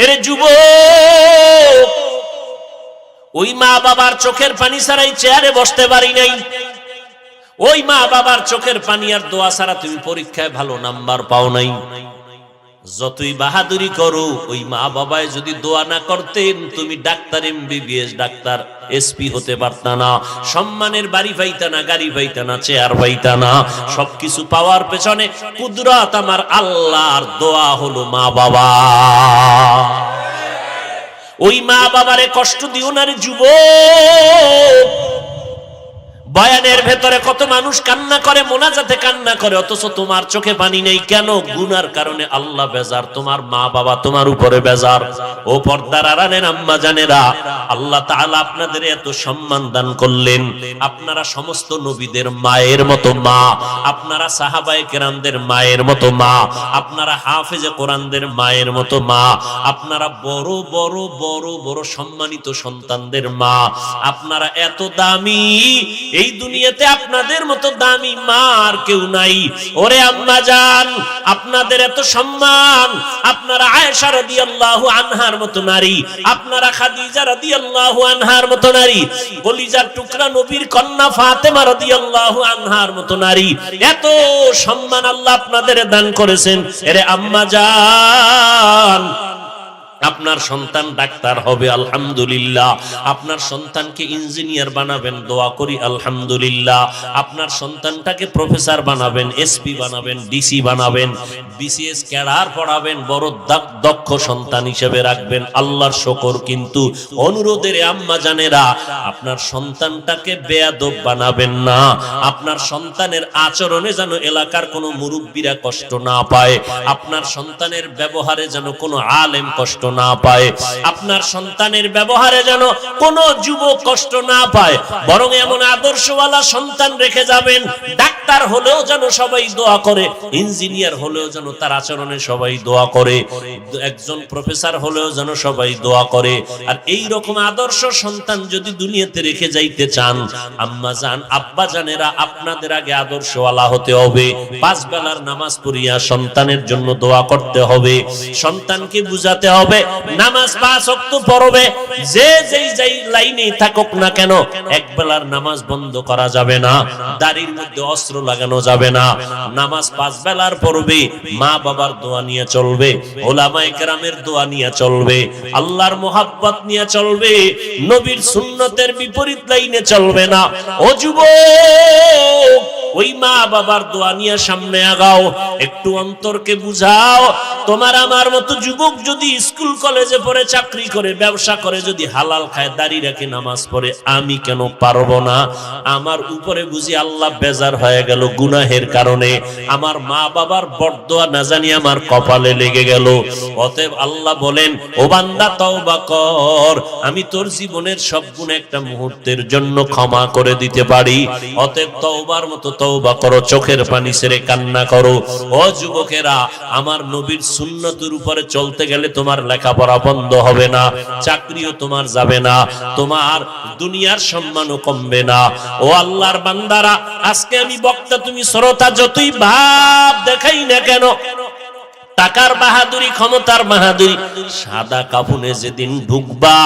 এরে যুবক, ওই মা বাবার চোখের পানি ছাড়াই চেয়ারে বসতে পারি নাই, ওই মা বাবার চোখের পানি আর দোয়া ছাড়া তুমি পরীক্ষায় ভালো নাম্বার পাও নাই। যতই বাহাদুরি করো, ওই মা বাবায় যদি দোয়া না করতেন তুমি ডাক্তার, এমবিবিএস ডাক্তার, এসপি হতে পারতা না, সম্মানের বাড়ি পাইতা না, গাড়ি পাইতা না, চেয়ার পাইতা না। সবকিছু পাওয়ার পেছনে কুদরত আমার আল্লাহর, দোয়া হলো মা বাবা। ওই মা বাবারে কষ্ট দিও না রে যুবক। বয়ানের ভেতরে কত মানুষ কান্না করে, মোনাজাতে কান্না করে, অথচ তোমার চোখে পানি নেই কেন? গুনার কারণে আল্লাহ বেজার, তোমার মা বাবা তোমার উপরে বেজার। ও পর্দার আড়ালের আম্মা জানেরা, আল্লাহ তাআলা আপনাদের এত সম্মান দান করলেন। আপনারা সমস্ত নবীদের মায়ের মতো মা, আপনারা সাহাবায়ে কেরামদের মায়ের মতো মা, আপনারা হাফেজে কোরআনদের মায়ের মতো মা, আপনারা বড় বড় বড় বড় সম্মানিত সন্তানদের মা, আপনারা এত দামি। এই দুনিয়াতে আপনাদের মতো দামি মা আর কেউ নাই। ওরে আম্মা জান, আপনাদের এত সম্মান। আপনারা আয়েশা রাদিয়াল্লাহু আনহার মতো নারী, আপনারা খাদিজা রাদিয়াল্লাহু আনহার মতো নারী, কলিজার টুকরা নবীর কন্যা ফাতেমা রাদিয়াল্লাহু আনহার মতো নারী। এত সম্মান আল্লাহ আপনাদের দান করেছেন। এরে আম্মা জান, আপনার সন্তান ডাক্তার হবে আলহামদুলিল্লাহ, আপনার সন্তানকে ইঞ্জিনিয়ার বানাবেন, দোয়া করি আলহামদুলিল্লাহ। আপনার সন্তানটাকে প্রফেসর বানাবেন, এসপি বানাবেন, ডিসি বানাবেন, বিসিএস ক্যাডার পড়াবেন, বড় দক্ষ সন্তান হিসেবে রাখবেন, আল্লাহর শুকর। কিন্তু অনুরোধের আম্মা জানেরা, আপনার সন্তানটাকে বেয়াদব বানাবেন না। আপনার সন্তানের আচরণে যেন এলাকার কোনো মুরব্বীরা কষ্ট না পায়, আপনার সন্তানের ব্যবহারে যেন কোনো আলেম কষ্ট না পায়, আপনার সন্তানের ব্যবহারে যেন কোনো যুবক কষ্ট না পায়, বরং এমন আদর্শওয়ালা সন্তান রেখে যাবেন, ডাক্তার হলেও যেন সবাই দোয়া করে, ইঞ্জিনিয়ার হলেও যেন তার আচরণে সবাই দোয়া করে, একজন প্রফেসর হলেও যেন সবাই দোয়া করে। আর এই রকম আদর্শ সন্তান যদি দুনিয়াতে রেখে যাইতে চান, আম্মা জান আব্বা জানেরা, আপনাদের আগে আদর্শওয়ালা হতে হবে। 5 বেলার নামাজ পড়িয়া সন্তানের জন্য দোয়া করতে হবে, সন্তানকে বুঝাতে হবে নামাজ 5 ওয়াক্ত পড়বে, যে যেই লাইনে থাকুক না কেন, এক বেলার নামাজ বন্ধ করা যাবে না, দাড়ির মধ্যে অস্ত্র লাগানো যাবে না, নামাজ 5 বেলার পড়বে, মা বাবার দোয়া নিয়ে চলবে, ওলামায়ে কেরামের দোয়া নিয়ে চলবে, আল্লাহর মোহাব্বত নিয়ে চলবে, নবীর সুন্নতের বিপরীত লাইনে চলবে না। ও যুবক, ওই মা বাবার দোয়া নিয়ে সামনে আগাও, একটু অন্তরকে বুঝাও। তোমার আমার মতো যুবক যদি স্কুল কলেজে পড়ে, চাকরি করে, ব্যবসা করে, যদি হালাল খায়, দাড়ি রাখে, নামাজ পড়ে, আমি কেন পারবো না? আমার উপরে বুঝি আল্লাহ বেজার হয়ে গেল গুনাহের কারণে, আমার মা বাবার বরদোয়া না জানি আমার কপালে লেগে গেল। অতএব আল্লাহ বলেন, ও বান্দা তওবা কর, আমি তোর জীবনের সব গুনাহ একটা মুহূর্তের জন্য ক্ষমা করে দিতে পারি। অতএব তওবার মতো তওবা করো, চোখের পানি ছেড়ে কান্না করো। ও যুবকেরা, আমার নবীর সুন্নতের উপরে চলতে গেলে তোমার লেখাপড়া বন্ধ হবে না, চাকরিও তোমার যাবে না, তোমার দুনিয়ার সম্মানও কমবে না। ও আল্লাহর বান্দারা, আজকে আমি বক্তা, তুমি শ্রোতা, যতই ভাব দেখাই না কেন, টাকার বাহাদুরি, ক্ষমতার বাহাদুরি, সাদা কাফনে যেদিন ঢুকবা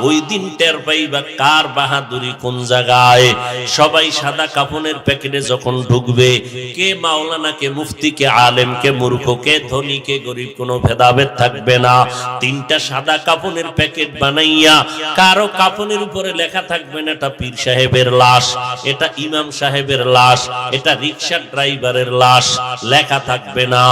ওই দিন টের পাইবা কার বাহাদুরি কোন জায়গায়। সবাই সাদা কাফনের প্যাকেটে যখন ঢুকবে, কে মাওলানা, কে মুফতি, কে আলেম, কে মূর্খ, কে ধনী, কে গরিব, কোনো ভেদাভেদ থাকবে না। 3টা সাদা কাফনের প্যাকেট বানাইয়া, কারো কাফনের উপরে লেখা থাকবে না এটা পীর সাহেবের লাশ, এটা ইমাম সাহেবের লাশ, এটা রিকশা ড্রাইভারের লাশ, লেখা থাকবে না।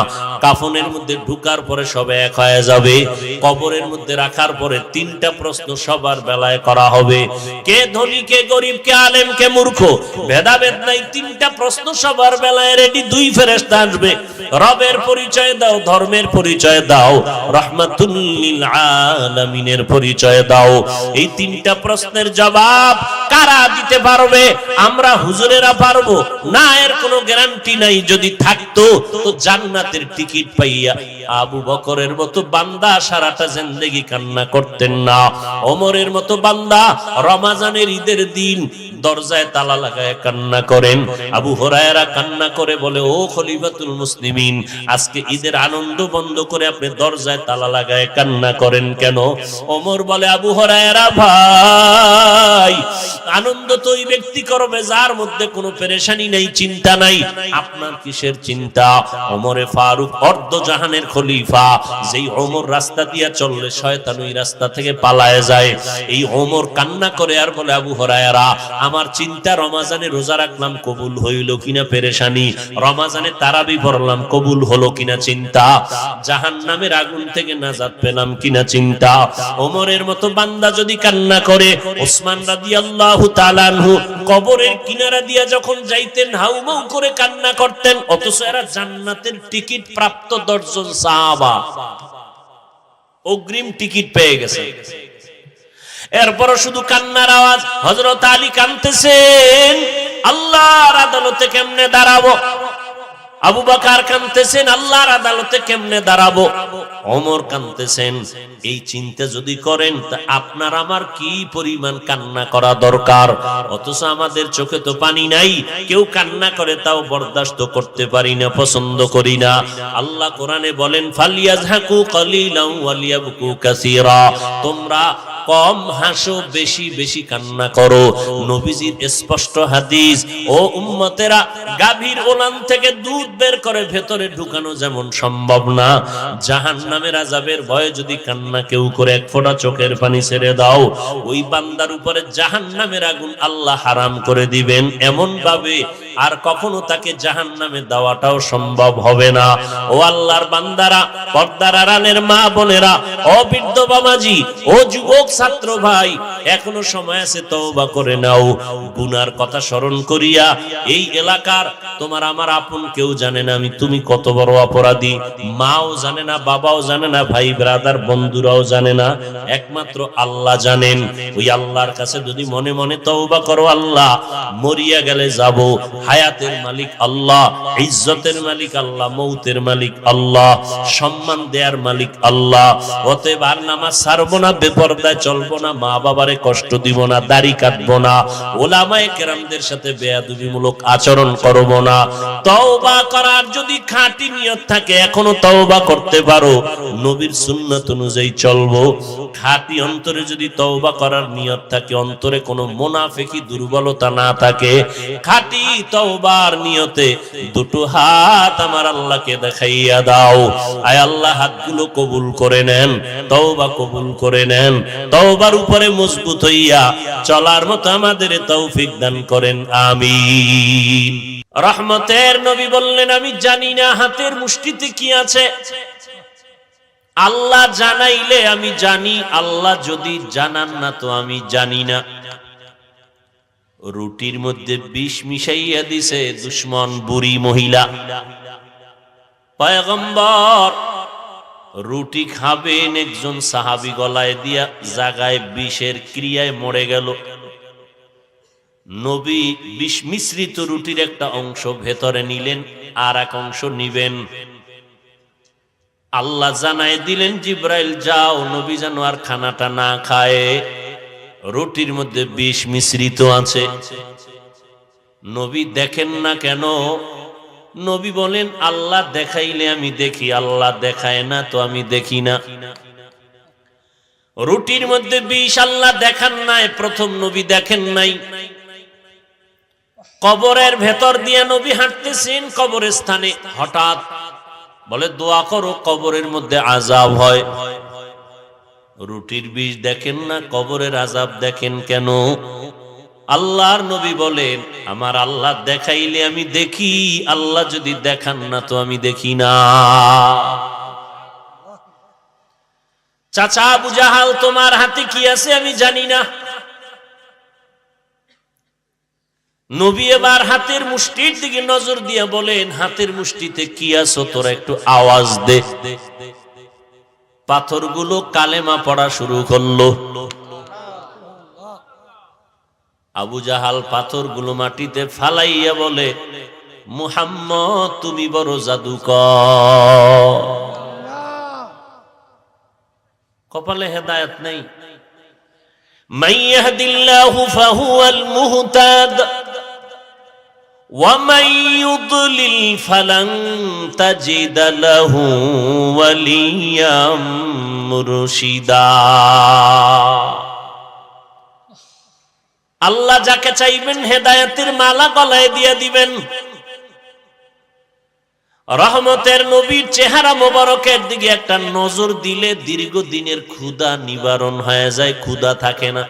কাফনের মধ্যে ঢুকার পরে সব এক হয়ে যাবে, কবরের মধ্যে রাখার পরে 3টা প্রশ্ন সবার বেলায় করা হবে, কে ধনী, কে গরিব, কে আলেম, কে মূর্খ, ভেদাভেদ নাই। 3টা প্রশ্ন সবার বেলায় রেডি। 2 ফেরেশতা আসবে, রবের পরিচয় দাও, ধর্মের পরিচয় দাও, রাহমাতুল লিল আলামিনের পরিচয় দাও। এই 3টা প্রশ্নের জবাব কারা দিতে পারবে? আমরা হুজুরেরা পারবো না, এর কোনো গ্যারান্টি নাই। যদি থাকতো তো জান্নাতের টিকিট পাইয়া পাইয়া আবু বকরের মতো বান্দা সারাটা জিন্দেগি কান্না করতেন না। ওমরের মতো বান্দা রমজানের ঈদের দিন দরজায় তালা লাগায় কান্না করেন। আবু হুরায়রা কান্না করে বলে, ও খলিফাতুল মুসলিমিন, আজকে ঈদের আনন্দ বন্ধ করে আপনি দরজায় তালা লাগায় কান্না করেন কেন? ওমর বলে, আবু হুরায়রা ভাই, আনন্দ তো ওই ব্যক্তি করবে যার মধ্যে কোনো পেরেশানি নেই, চিন্তা নাই। আপনার কিসের চিন্তা? ওমরে ফারুক অর্ধ জাহানের খলিফা, যেই ওমর রাস্তা দিয়া চললে শয়তান ওই রাস্তা থেকে পালায় যায়। এই ওমর কান্না করে আর বলে, আবু হুরায়রা, আমার চিন্তা রমজানে রোজা রাখলাম কবুল হইল কিনা পেরেশানি, রমজানে তারাবি পড়লাম কবুল হলো কিনা চিন্তা, জাহান্নামের আগুন থেকে নাজাত পেলাম কিনা চিন্তা। ওমরের মতো বান্দা যদি কান্না করে, ওসমান রাদিয়াল্লাহু তাআলা আনহু কবরের কিনারা দিয়া যখন যাইতেন হাউমাউ করে কান্না করতেন, অথচ এরা জান্নাতের টিকিট প্রাপ্ত 10 জন সাহাবা অগ্রিম টিকিট পেয়ে গেছে। এরপরও শুধু কান্নার আওয়াজ। হযরত আলী কাঁদতেছেন, আল্লাহর আদালতে কেমনে দাঁড়াবো। আবু বকর কাঁদতেছেন, আল্লাহর আদালতে কেমনে দাঁড়াবো। ওমর কাঁদতেছেন। এই চিন্তা যদি করেন তা আপনার আমার কি পরিমাণ কান্না করা দরকার। অথচ আমাদের চোখে তো পানি নাই, কেউ কান্না করে তাও বরদাস্ত করতে পারি না, পছন্দ করি না। আল্লাহ কোরআনে বলেন, ফালিয়াযহাকু কালিলান ওয়ালিয়াবকু কাসীরা, তোমরা কম হাসো, বেশি বেশি কান্না করো। নবীজির স্পষ্ট হাদিস, ও উম্মতেরা, গাভীর ওলান থেকে দুধ বের করে ভেতরে ঢুকানো যেমন সম্ভব না, জাহান্নামের আযাবের ভয়ে যদি কান্না কেউ করে এক ফোঁটা চোখের পানি ছেড়ে দাও, ওই বান্দার উপরে জাহান্নামের আগুন আল্লাহ হারাম করে দিবেন এমন ভাবে আর কখনো তাকে জাহান্নামে দেওয়াটাও সম্ভব হবে না। ও আল্লাহর বান্দারা, পর্দার আড়ালের মা বোনেরা, ও বৃদ্ধ বাবাজি, ও যুবক ছাত্র ভাই, এখনো সময় আছে, তওবা করে নাও। গুনার কথা স্মরণ করিয়া, এই এলাকার তোমার আমার আপন কেউ জানে না আমি তুমি কত বড় অপরাধী, মাও জানে না, বাবাও জানে না, ভাই ব্রাদার বন্ধুরাও জানে না, একমাত্র আল্লাহ জানেন। ওই আল্লাহর কাছে যদি মনে মনে তওবা করো, আল্লাহ, মরিয়া গেলে যাব, হায়াতের মালিক আল্লাহ, ইজ্জতের মালিক আল্লাহ, মৌতের মালিক আল্লাহ, সম্মান দেয়ার মালিক আল্লাহ। অতএব আর নামাজ ছাড়বো না, বেপরদায় চলবো না, মা বাবারে কষ্ট দিব না, দাড়ি কাটবো না, ওলামায়ে কেরামদের সাথে বেয়াদবিমূলক আচরণ করব না। তওবা করার যদি খাঁটি নিয়ত থাকে এখনো তওবা করতে পারো, নবীর সুন্নাত অনুযায়ী চলবো। খাঁটি অন্তরে যদি তওবা করার নিয়ত থাকে, অন্তরে কোনো মুনাফিকি দুর্বলতা না থাকে, খাঁটি তওবার নিয়তে দুটো হাত আমার আল্লাহকে দেখাইয়া দাও। আয় আল্লাহ, হাতগুলো কবুল করে নেন, তওবা কবুল করে নেন, তওবার উপরে মজবুত হইয়া চলার মতো আমাদের তৌফিক দান করেন, আমিন। রহমতের নবী বললেন, আমি জানি না হাতের মুষ্টিতে কি আছে, আল্লাহ জানাইলে আমি জানি, আল্লাহ যদি জানান না তো আমি জানি না। রুটির মধ্যে বিষ মিশাইয়া দিছে দুশমন বুড়ি মহিলা। পয়গম্বর রুটি খাবেন, একজন সাহাবী গলায় দিয়া জাগায় বিষের ক্রিয়ায় মরে গেল। নবী বিষ মিশ্রিত রুটির একটা অংশ ভেতরে নিলেন, আর এক অংশ নিবেন। আল্লাহ জানায় দিলেন, জিব্রাইল যাও, নবী যেন আর খানাটা না খায়, রুটির মধ্যে বিষ মিশ্রিত আছে। নবী দেখেন না কেন? নবী বলেন, আল্লাহ দেখাইলে আমি দেখি, আল্লাহ দেখায় না তো আমি দেখি না। রুটির মধ্যে বিষ আল্লাহ দেখান নাই, প্রথম নবী দেখেন নাই। কবরের ভেতর দিয়ে নবী হাঁটতেছেন, কবরের স্থানে হঠাৎ বলে, দোয়া করো কবরের মধ্যে আযাব হয়। রুটির বিষ দেখেন না, কবরের আযাব দেখেন কেন? আল্লাহর নবী বলেন, আমার আল্লাহ দেখাইলে আমি দেখি, আল্লাহ যদি দেখান না তো আমি দেখি না। চাচা আবু জাহাল, তোমার হাতে কি আছে আমি জানি না। নবী এবার হাতের মুষ্টির দিকে নজর দিয়ে বলেন, হাতের মুষ্টিতে কি আছে তোরা একটু আওয়াজ দে। পাথরগুলো কালেমা পড়া শুরু করলো। আবু জাহাল পাথরগুলো মাটিতে ফালাইয়া বলে, মুহাম্মদ তুমি বড় জাদুকর। কপালে হেদায়েত নেই। মান ইয়াহদিল্লাহু ফাহুয়াল মুহতাদ ওয়া মান ইউদ্লিল ফালান তাজিদা লাহু ওয়ালিয়াম মুরশিদা। আল্লাহ যাকে চাইবেন হেদায়েতের মালা গলায় দিয়ে দিবেন। রহমতের নবীর চেহারা মোবারকের দিকে একটা নজর দিলে দীর্ঘদিনের ক্ষুধা নিবারণ হয়ে যায়, ক্ষুধা থাকে না।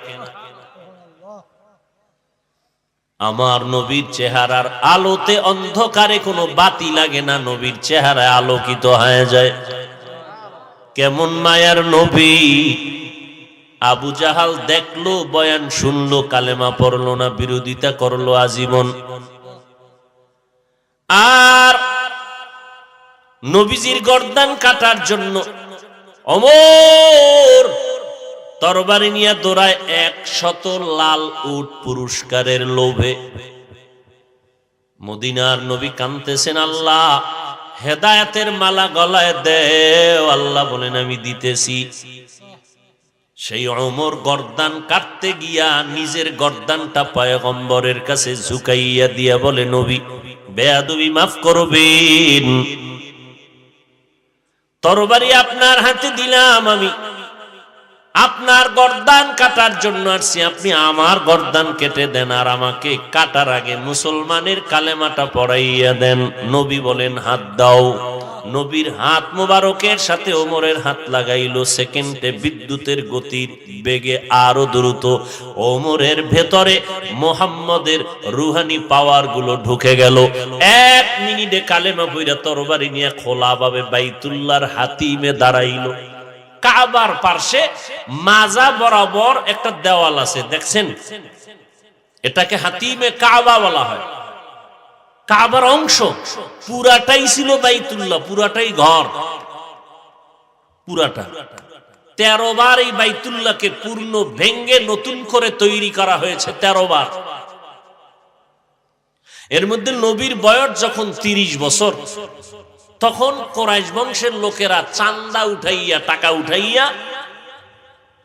আমার নবীর চেহারার আলোতে অন্ধকারে কোনো বাতি লাগে না, নবীর চেহারায় আলোকিত হয়ে যায়। কেমন মায়ার নবী! আবু জাহাল দেখলো, বয়ান শুনলো, কালেমা পড়লো না, বিরোধিতা করলো আজীবন। আর নবীজির গর্দান কাটার জন্য ওমর তরবারি নিয়ে দৌড়ায় 100 লাল উট পুরস্কারের লোভে। মদিনার নবী কাঁদতেছেন, আল্লাহ হেদায়েতের মালা গলায় দেও। আল্লাহ বলেন, আমি দিতেছি। সেই ওমর গর্দান কাটতে গিয়া নিজের গর্দানটা পয়গম্বরের কাছে ঝুঁকাইয়া দিয়া বলে, নবী বেয়াদবি মাফ করবেন, তরবারি আপনার হাতে দিলাম, আমি আপনার গর্দান কাটার জন্য আসছি, আপনি আমার গর্দান কেটে দেন, আর আমাকে কাটার আগে মুসলমানের কালেমাটা পড়াইয়া দেন। নবী বলেন, হাত দাও। নবীর হাত মোবারকের সাথে ওমরের হাত লাগাইলো। সেকেন্ডে বিদ্যুতের গতির বেগে আরো দ্রুত ওমরের ভেতরে মুহাম্মদের রুহানি পাওয়ার গুলো ঢুকে গেল। 1 মিনিটে কালেমা পড়া তরবারি নিয়ে খোলাভাবে বাইতুল্লাহর হাতিমে দাঁড়াইলো। কাবার পার্শ্বে মাজা বরাবর একটা দেওয়াল আছে, দেখছেন? এটাকে হাতিমে কাবা বলা হয়। কাবার অংশ পুরাটাই ছিল বাইতুল্লাহ, পুরাটাই ঘর, পুরাটা। 13 বার এই বাইতুল্লাহকে পূর্ণ ভেঙ্গে নতুন করে তৈরি করা হয়েছে, 13 বার। এর মধ্যে নবীর বয়স যখন 30 বছর, তখন কুরাইশ বংশের লোকেরা চান্দা উঠাইয়া, টাকা উঠাইয়া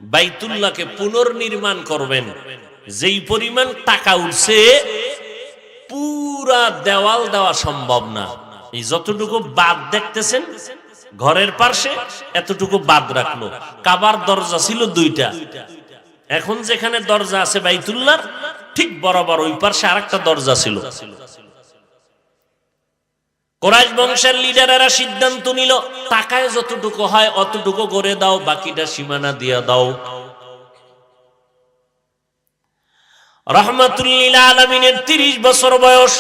বাইতুল্লাহকে পুনর্নির্মাণ করবেন। যেই পরিমাণ টাকা উঠছে, পুরা দেওয়াল দেওয়া সম্ভব না। এই যতটুকু বাদ দেখতেছেন ঘরের পাশে, এতটুকু বাদ রাখলো। কাবার দরজা ছিল 2টা, এখন যেখানে দরজা আছে বাইতুল্লাহর ঠিক বরাবর ওই পাশে আরেকটা দরজা ছিল। কুরাইশ বংশের লিডারেরা সিদ্ধান্ত নিল, টাকায় যতটুকু হয় অতটুকু করে দাও, বাকিটা সীমানা দিয়ে দাও। রহমাতুল্লিল আলামিনের 30 বছর বয়স।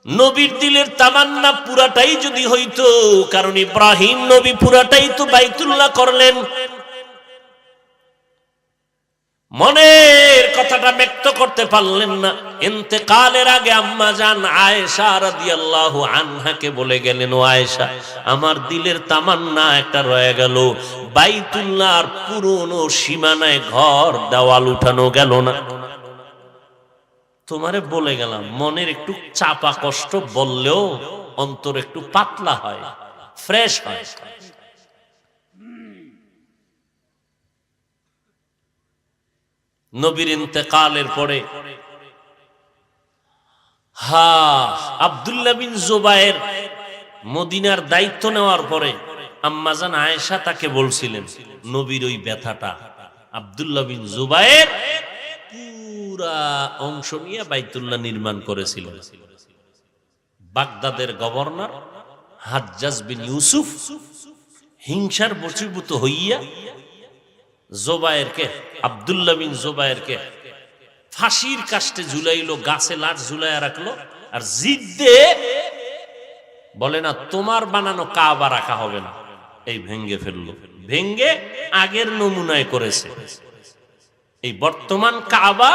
নবীর দিলের তামান্না পুরাটাই যদি হইতো, কারণ ইব্রাহিম নবী পুরাটাই তো বাইতুল্লাহ করলেন। মনের কথাটা ব্যক্ত করতে পারলেন না। ইন্তেকালের আগে আম্মা জান আয়েশা রাদিয়াল্লাহু আনহাকে বলে গেলেন, ও আয়েশা, আমার দিলের তামান্না একটা রয়ে গেল, বাইতুল্লাহর পুরনো সীমানায় ঘর দেওয়াল উঠানো গেল না। তোমারে বলে গেলাম, মনের একটু চাপা কষ্ট বললেও অন্তর একটু পাতলা হয়, ফ্রেশ হয়। নবীর ইন্তেকালের পরে আব্দুল্লাহ বিন জুবায়ের মদিনার দায়িত্ব নেওয়ার পরে আম্মাজান আয়েশা তাকে বলছিলেন নবীর ওই ব্যথাটা। আব্দুল্লাহ বিন জুবায়ের পুরা অংশ নিয়ে বাইতুল্লাহ নির্মাণ করেছিলেন। বাগদাদের গভর্নর হাজ্জাজ বিন ইউসুফ হিংসার বশীভূত হইয়া জুবায়েরকে, আব্দুল্লাহ বিন জুবায়েরকে ফাঁসির কাস্টে ঝুলাইলো, গাছে লাঠ ঝুলাইয়া রাখলো, আর জিদ্দে বলে না তোমার বানানো কাবা রাখা হবে না, এই ভেঙ্গে ফেললো। ভেঙ্গে আগের নমুনায় করেছে। এই বর্তমান কাবা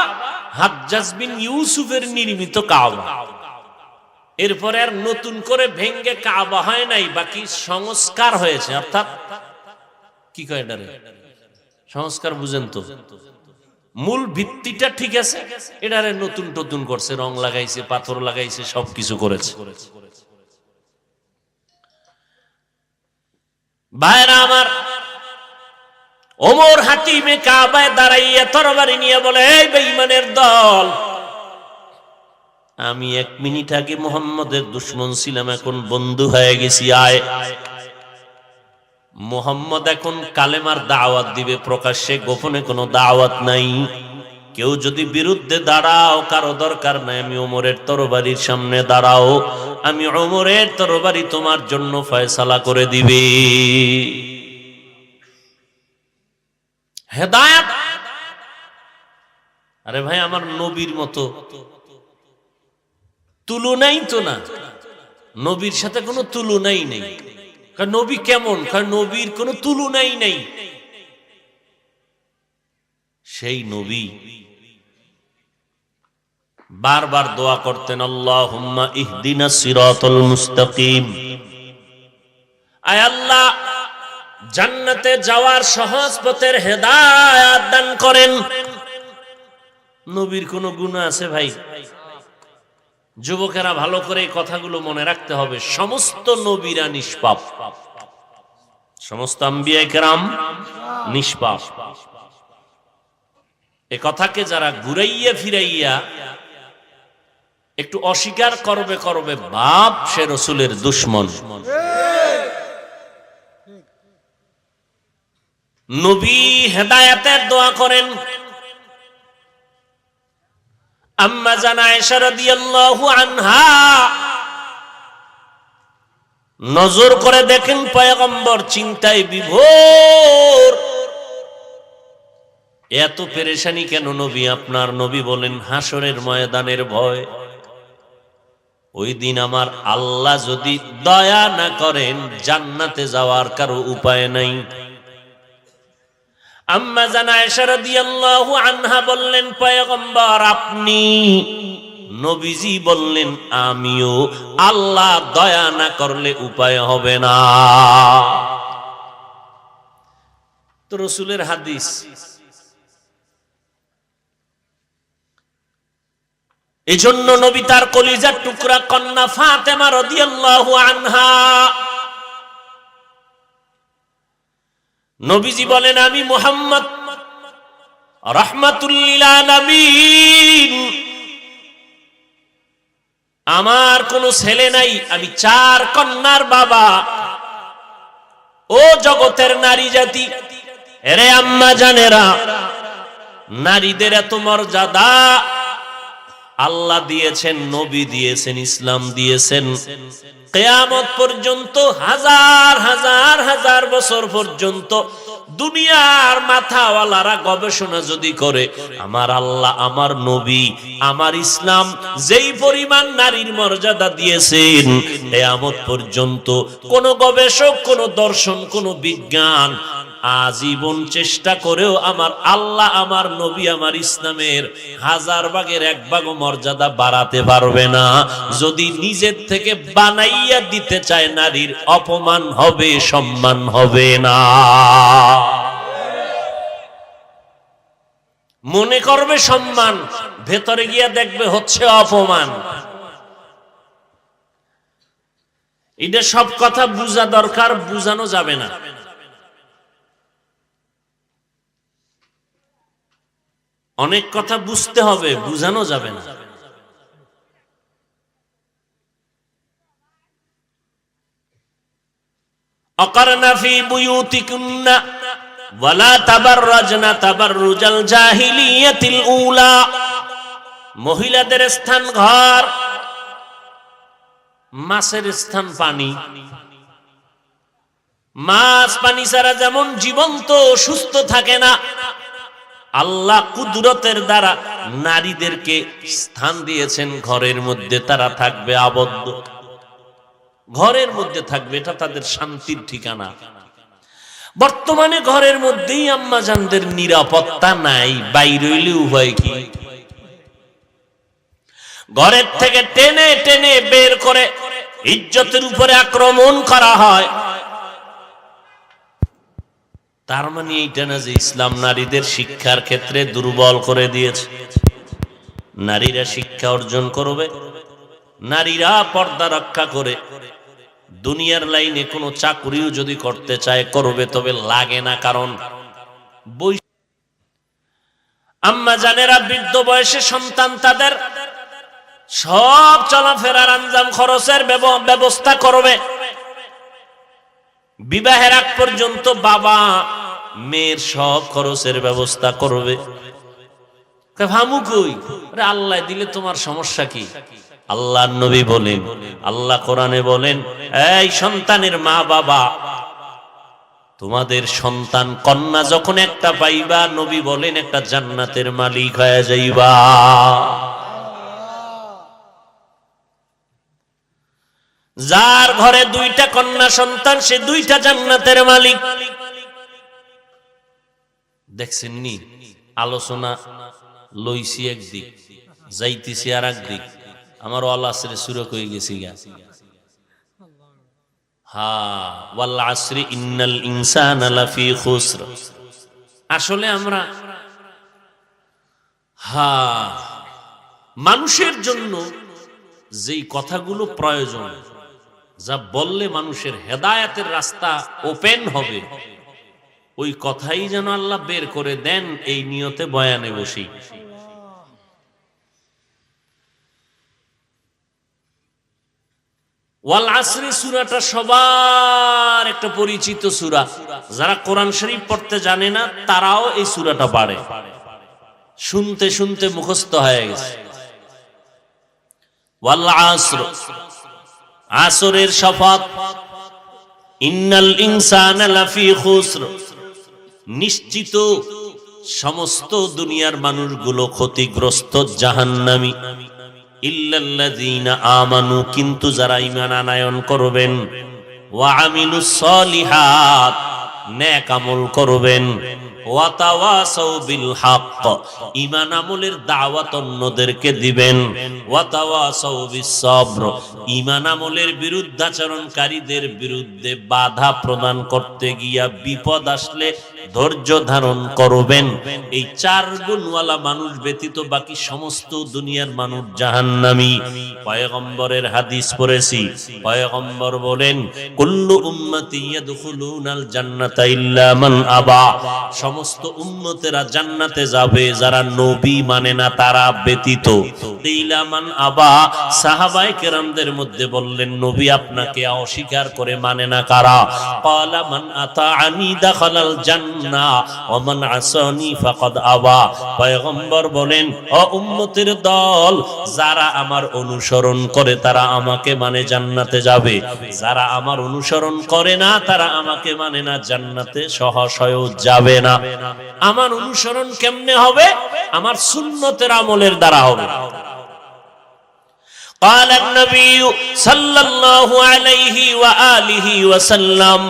হাজ্জাজ বিন ইউসুফের নির্মিত কাবা। এরপরে আর নতুন করে ভেঙ্গে কাবা হয় নাই, বাকি সংস্কার হয়েছে। অর্থাৎ কি কয় এটারে? সংস্কার বুঝেন তো? মূল ভিত্তিটা ঠিক আছে, এটারে নতুন নতুন করছে, রং লাগাইছে, পাথর লাগাইছে, সবকিছু করেছে। ভাইরা আমার, ওমর হাতিমে কাবায় দাঁড়াইয়া তরবারি নিয়ে বলে, এই বেঈমানের দল, আমি 1 মিনিট আগে মুহাম্মদের দুশমন ছিলাম, এখন বন্ধু হয়ে গেছি। আয়, মুহাম্মদ এখন কালেমার দাওয়াত দিবে প্রকাশ্যে, গোপনে কোনো দাওয়াত নাই। কেউ যদি বিরুদ্ধে দাঁড়াও, কারো দরকার নাই, আমি ওমরের তরবারির সামনে দাঁড়াও, আমি ওমরের তরবারি তোমার জন্য ফয়সালা করে দিবে। হেদায়েত। আরে ভাই, আমার নবীর মতো তুলনাই তো না, নবীর সাথে কোনো তুলনাই নেই। কারণ নবী কেমন? কারণ নবীর কোনো তুলনাই নেই। সেই নবী বারবার দোয়া করতেন, আল্লাহুম্মা ইহদিনাস সিরাতাল মুস্তাকিম, আয় আল্লাহ জান্নাতে যাওয়ার সহজ পথের হেদায়েত দান করেন। নবীর কোনো গুনাহ আছে ভাই? যুবকেরা ভালো করে এই কথাগুলো মনে রাখতে হবে। সমস্ত নবীরা নিষ্পাপ, সমস্ত আম্বিয়া কেরাম নিষ্পাপ। এ কথাকে যারা ঘুরাইয়া ফিরাইয়া একটু অস্বীকার করবে বাপ, সে রাসূলের দুশমন। নবী হেদায়েতের দোয়া করেন। আম্মা জান আয়েশা রাদিয়াল্লাহু আনহা নজর করে দেখেন পয়গম্বর চিন্তায় বিভোর। এত পেরেশানি কেন নবী আপনার? নবী বলেন, হাসরের ময়দানের ভয়। ওই দিন আমার আল্লাহ যদি দয়া না করেন, জান্নাতে যাওয়ার কারো উপায় নাই। আম্মা জান আয়েশা রাদিয়াল্লাহু আনহা বললেন, পয়গম্বর আপনি? নবীজি বললেন, আমিও। আল্লাহ দয়া না করলে উপায় হবে না। তো রাসূলের হাদিস। এজন্য নবী তার কলিজার টুকরা কন্যা ফাতেমা রাদিয়াল্লাহু আনহা, নবীজি বলেন, আমি মুহাম্মদ রাহমাতুল লিল আলামিন, আমার কোনো ছেলে নাই, আমি 4 কন্যার বাবা। ও জগতের নারী জাতি, এরে আম্মা জানেরা, নারীদের এত মর্যাদা আল্লাহ দিয়েছেন, নবী দিয়েছেন, ইসলাম দিয়েছেন। কিয়ামত পর্যন্ত হাজার হাজার হাজার বছর পর্যন্ত দুনিয়ার মাথাওয়ালারা গবেষণা যদি করে, আমার আল্লাহ, আমার নবী, আমার ইসলাম যেই পরিমাণ নারীর মর্যাদা দিয়েছেন, কিয়ামত পর্যন্ত কোন গবেষক, কোন দর্শন, কোন বিজ্ঞান আজীবন চেষ্টা করেও আমার আল্লাহ, আমার নবী, আমার ইসলামের 1000 ভাগের 1 ভাগও মর্যাদা বাড়াতে পারবে না। যদি নিজের থেকে বানাইয়া দিতে চায়, নারীর অপমান হবে, সম্মান হবে না। মনে করবে সম্মান, ভেতরে গিয়া দেখবে হচ্ছে অপমান। এটা সব কথা বুঝা দরকার, বুঝানো যাবে না। অনেক কথা বুঝতে হবে, বুঝানো যাবে না। আকারনা ফি বুয়ুতিকুন্না ওয়ালা তাবাররাজনা তাবাররুজাল জাহিলিয়াতিল উলা। মহিলাদের স্থান ঘর, মাছের স্থান পানি। মাছ পানি ছাড়া যেমন জীবন্ত সুস্থ থাকে না, আল্লাহ কুদরতের দ্বারা নারীদেরকে স্থান দিয়েছেন ঘরের মধ্যে। তারা থাকবে আবদ্ধ, ঘরের মধ্যে থাকবে, এটা তাদের শান্তির ঠিকানা। বর্তমানে ঘরের মধ্যেই আম্মা জানদের নিরাপত্তা নাই, বাইরে হইলে উভয় কি? ঘরের থেকে টেনে টেনে বের করে ইজ্জতের উপরে আক্রমণ করা হয়। তার মানে এইটা না যে ইসলাম নারীদের শিক্ষার ক্ষেত্রে দুর্বল করে দিয়েছে। নারীরা শিক্ষা অর্জন করবে, নারীরা পর্দা রক্ষা করে দুনিয়ার লাইনে কোনো চাকরিও যদি করতে চায় করবে, তবে লাগে না। কারণ বই আম্মা জানেরা বৃদ্ধ বয়সে সন্তান তাদের সব চলাফেরার আঞ্জাম খরচের ব্যবস্থা করবে। বিবাহের আগ পর্যন্ত বাবা মেয়ের সব খরচের ব্যবস্থা করবে। ভামু কই? আল্লাহ দিলে তোমার সমস্যা কি? আল্লাহর নবী বলেন, আল্লাহ কোরআনে বলেন, এই সন্তানের মা বাবা, তোমাদের সন্তান কন্যা যখন একটা পাইবা, নবী বলেন একটা জান্নাতের মালিক হয়ে যাইবা। যার ঘরে দুইটা কন্যা সন্তান, সে দুইটা জান্নাতের মালিক। দেখছেন নি, আলোচনা লইছি একদিক, যাইতেছি আর একদিক। আমার ওয়াল আসরে সুরা কই গেছি গা। ওয়াল আসরি ইন্নাল ইনসানা লাফি খুসর। আসলে আমরা মানুষের জন্য যেই কথাগুলো প্রয়োজন, যা বললে মানুষের হেদায়েতের রাস্তা ওপেন হবে, ওই কথাই যেন আল্লাহ বের করে দেন, এই নিয়তে বয়ানে বসি। ওয়াল আসরি সূরাটা সবার একটা পরিচিত সূরা। যারা কোরআন শরীফ পড়তে জানে না তারাও এই সূরাটা পারে, শুনতে শুনতে মুখস্থ হয়ে গেছে। ওয়াল আসর, আসরের শপথ। ইন্নাল ইনসানা লাফি খুসর, নিশ্চিত সমস্ত দুনিয়ার মানুষগুলো ক্ষতিগ্রস্ত, জাহান্নামী। ইল্লাল্লাযীনা আমানু, কিন্তু যারা ঈমান আনয়ন করবেন, ওয়া আমিলুস সলিহাত, নেক আমল করবেন, ওয়া তাওয়াসাউ বিল হক, ঈমান আমলের দাওয়াত অন্যদেরকে দিবেন, ওয়া তাওয়াসাউ বিস সবর, ঈমান আমলের বিরুদ্ধাচরণকারীদের বিরুদ্ধে বাধা প্রদান করতে গিয়া বিপদ আসলে ধৈর্য ধারণ করবেন। এই চার গুণওয়ালা মানুষ ব্যতীত বাকি সমস্ত দুনিয়ার মানুষ জাহান্নামী। পয়গম্বরের হাদিস পড়েছি, পয়গম্বর বলেন, কুল্লু উম্মতি ইয়াদখুলুনাল জান্নাতা ইল্লা মান আবা, সমস্ত উম্মতেরা জান্নাতে যাবে যারা নবী মানে না তারা ব্যতীত। ইল্লা মান আবা, সাহাবায়ে কেরামদের মধ্যে বললেন, নবী আপনাকে অস্বীকার করে মানে না কারা? ক্বালা মান আতাআনি দাখালাল জান্নাহ ওয়া মান আসানি ফাকাদ আবা। পয়গম্বর বলেন, ও উম্মতের দল, যারা আমার অনুসরণ করে তারা আমাকে মানে জান্নাতে যাবে, যারা আমার অনুসরণ করে না তারা আমাকে মানে না, জান্নাতে সহসয় যাবে না। আমার অনুসরণ কেমনে হবে? আমার সুন্নতের আমলের দ্বারা হবে। قال النبي صلى الله عليه وآله وسلم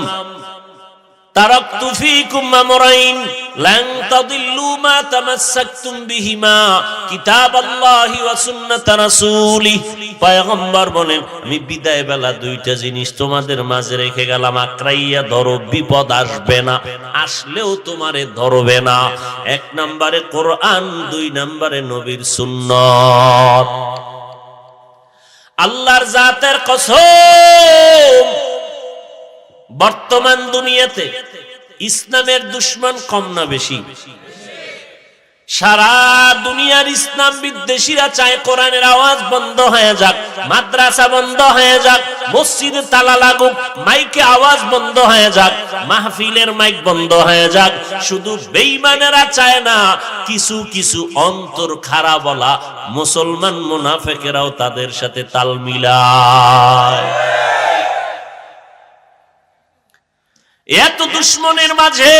তারাকতু ফীকুম আমরাইন লান তাদিল্লু মা তামাসসাকতুম বিহিমা কিতাবাল্লাহি ওয়া সুন্নাত রাসূলি। পয়গম্বর বলেন, আমি বিদায় বেলা দুইটা জিনিস তোমাদের মাঝে রেখে গেলাম, আঁকড়াইয়া ধরো, বিপদ আসবে না, আসলেও তোমারে ধরবে না। এক নম্বরে কোরআন, দুই নম্বরে নবীর সুন্নাত। আল্লাহর জাতের কসম, বর্তমান দুনিয়াতে ইসলামের দুশমন কম না বেশি? সারা দুনিয়ার ইসলাম বিদ্বেষীরা চায় কোরআনের আওয়াজ বন্ধ হয়ে যাক, মাদ্রাসা বন্ধ হয়ে যাক, মসজিদে তালা লাগুক, মাইকে আওয়াজ বন্ধ হয়ে যাক, মাহফিলের মাইক বন্ধ হয়ে যাক। শুধু বেঈমানেরা চায় না, কিছু কিছু অন্তর খারাপ বলা মুসলমান মুনাফিকেরাও তাদের সাথে তাল মিলায়। এত দুশমনের মাঝে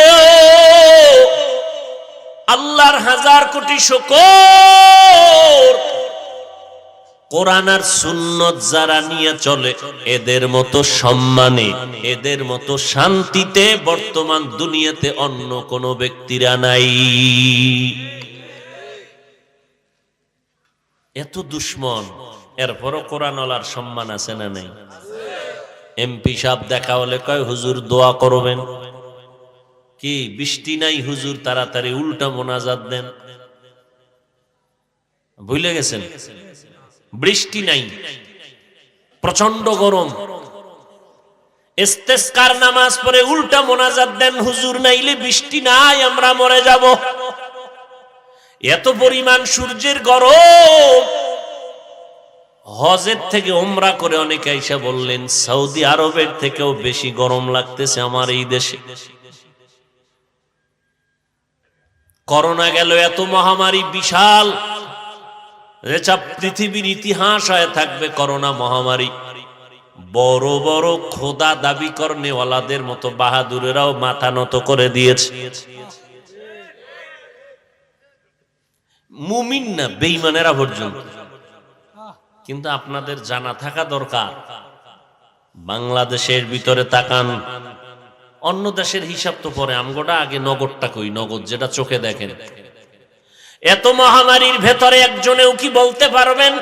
আল্লাহর হাজার কোটি শুকর, কোরআন আর সুন্নত যারা নিয়ে চলে, এদের মতো সম্মানে, এদের মতো শান্তিতে বর্তমান দুনিয়াতে অন্য কোন ব্যক্তিরা নাই। এত দুশমন, এরপরও কোরআনওয়ালার সম্মান আছে না নাই? এমপি সাহেব দেখা হলে কয়, হুজুর দোয়া করবেন। কি বৃষ্টি নাই হুজুর, তাড়াতাড়ি উল্টা মোনাজাত দেন। ভুলে গেছেন? বৃষ্টি নাই, প্রচন্ড গরম, ইস্তেসকার নামাজ পড়ে উল্টা মোনাজাত দেন, হুজুর নাইলে বৃষ্টি নাই, আমরা মরে যাব। এত পরিমাণ সূর্যের গরম। হজের থেকে উমরা করে অনেকে আইসা বললেন সৌদি আরবের থেকেও বেশি গরম লাগতেছে আমার এই দেশে। করোনা গেল, এত মহামারী বিশাল, যেটা পৃথিবীর ইতিহাস হয়ে থাকবে করোনা মহামারী। বড় বড় খোদা দাবি করনেওয়ালাদের মতো বাহাদুরেরাও মাথা নত করে দিয়েছে। মুমিন না, বেঈমানেরা পর্যন্ত। কিন্তু আপনাদের জানা থাকা দরকার, বাংলাদেশের ভিতরে তাকান, অন্য দেশের হিসাব তো পরে, আমগোটা আগে নগদটা কই, নগদ যেটা চোখে দেখেন। এত মহামারীর ভেতরে একজনেও কি বলতে পারবেন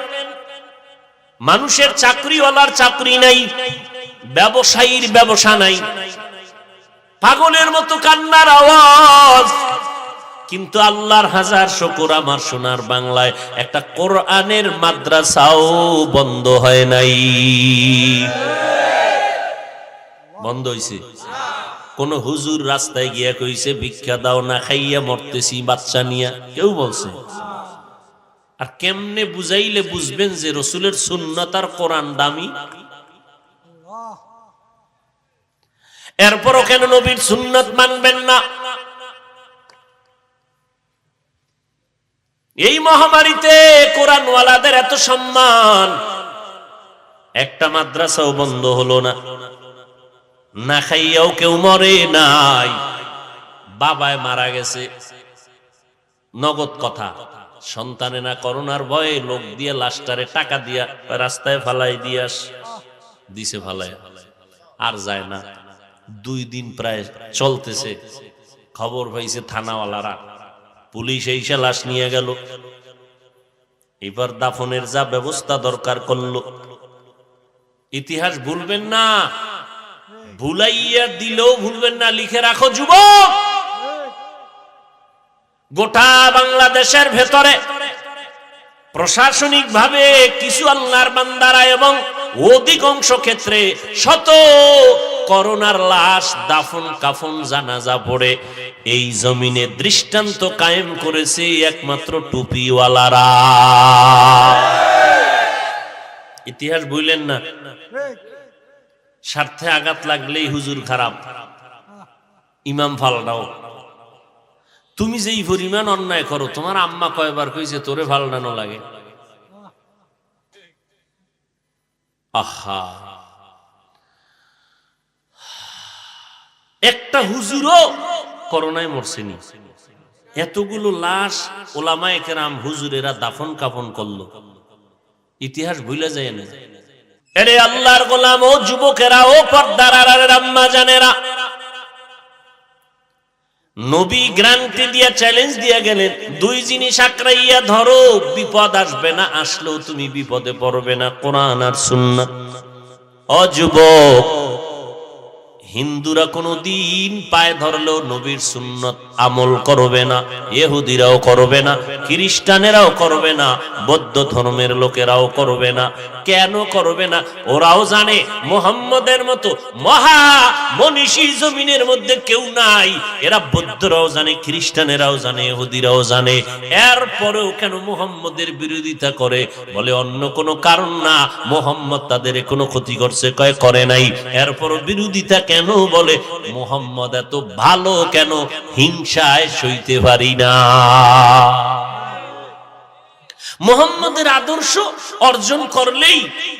মানুষের চাকরিওয়ালার চাকরি নাই, ব্যবসায়ীর ব্যবসা নাই? পাগলের মতো কান্নার আওয়াজ। কিন্তু আল্লাহর হাজার শুকর, আমার সোনার বাংলায় একটা কোরআনের মাদ্রাসাও বন্ধ হয় নাই। বন্ধ হইছে? কোন হুজুর রাস্তায় গিয়া কইছে ভিক্ষা দাও, না খাইয়া মরতেছি বাচ্চা নিয়া? কেউ বলছে? আর কেমনে বুঝাইলে বুঝবেন যে রসুলের সুন্নাত আর কোরআন দামি? এরপরও কেন নবীর সুন্নাত মানবেন না? এই মহামারীতে কোরআনওয়ালাদের এত সম্মান, একটা মাদ্রাসাও বন্ধ হলো না। না খাইয়াও কেউ মরে নাই। বাবায় মারা গেছে, নগদ কথা, সন্তানে না করোনার ভয়ে লোক দিয়ে লাশটারে টাকা দিয়া রাস্তায় ফালাই দিয়াস দিছে, ফালাই আর যায় না। 2 দিন প্রায় চলতেছে, খবর পাইছে থানাওয়ালারা, পুলিশ এসে লাশ নিয়ে গেল। এবার দাফনের যা ব্যবস্থা দরকার করলো। ইতিহাস ভুলবেন না, ভুলাইয়া দিলেও ভুলবেন না, লিখে রাখো যুবক। গোটা বাংলাদেশের ভেতরে প্রশাসনিক ভাবে কিছু আল্লাহর বান্দারা এবং অধিকাংশ ক্ষেত্রে শত করোনার লাশ দাফন কাফন জানাজা পড়ে এই জমিনে দৃষ্টান্ত কায়েম করেছে একমাত্র টুপিওয়ালারা। ইতিহাস ভুলেন না। স্বার্থে আঘাত লাগলেই হুজুর খারাপ, ইমাম ফালটাও। তুমি যেই পরিমাণ অন্যায় করো, তোমার আম্মা কয়বার কইছে তোরে ফালটানো লাগে? আহা, একটা হুজুরও করোনায় মরছেনি। এতগুলো লাশ ওলামায়ে কেরাম হুজুরেরা দাফন কাফন করলো, ইতিহাস ভুলে যায় না। এরে আল্লাহর গোলাম ও যুবকেরা, ও পর্দার আড়ালের আম্মা জানেরা, নবী গ্যারান্টি দিয়ে চ্যালেঞ্জ দিয়ে গেলেন, 2 জিনিস আঁকড়াইয়া ধরো, বিপদ আসবে না, আসলেও তুমি বিপদে পড়বে না, কোরআন আর সুন্নাত। ও যুবক, হিন্দুরা কোনদিন পায়ে ধরলেও নবীর সুন্নাত আমল করবে না, ইহুদিরাও করবে না, খ্রিস্টানেরাও করবে না, বৌদ্ধ ধর্মের লোকেরাও করবে না। কেন করবে না? ওরাও জানে মুহাম্মদের মতো মহা মনীষী জমিনের মধ্যে কেউ নাই। এরা বৌদ্ধরাও জানে, খ্রিস্টানেরাও জানে, ইহুদিরাও জানে। এরপরেও কেন মুহাম্মদের বিরোধিতা করে? বলে অন্য কোনো কারণ না, মুহাম্মদ তাদের কোনো ক্ষতি করছে? কয় করে নাই। এরপরও বিরোধিতা কেন? বলে মুহাম্মদ এত ভালো, কেন হিংসায় সইতে পারি না। মুহাম্মদের আদর্শ অর্জন করলেই,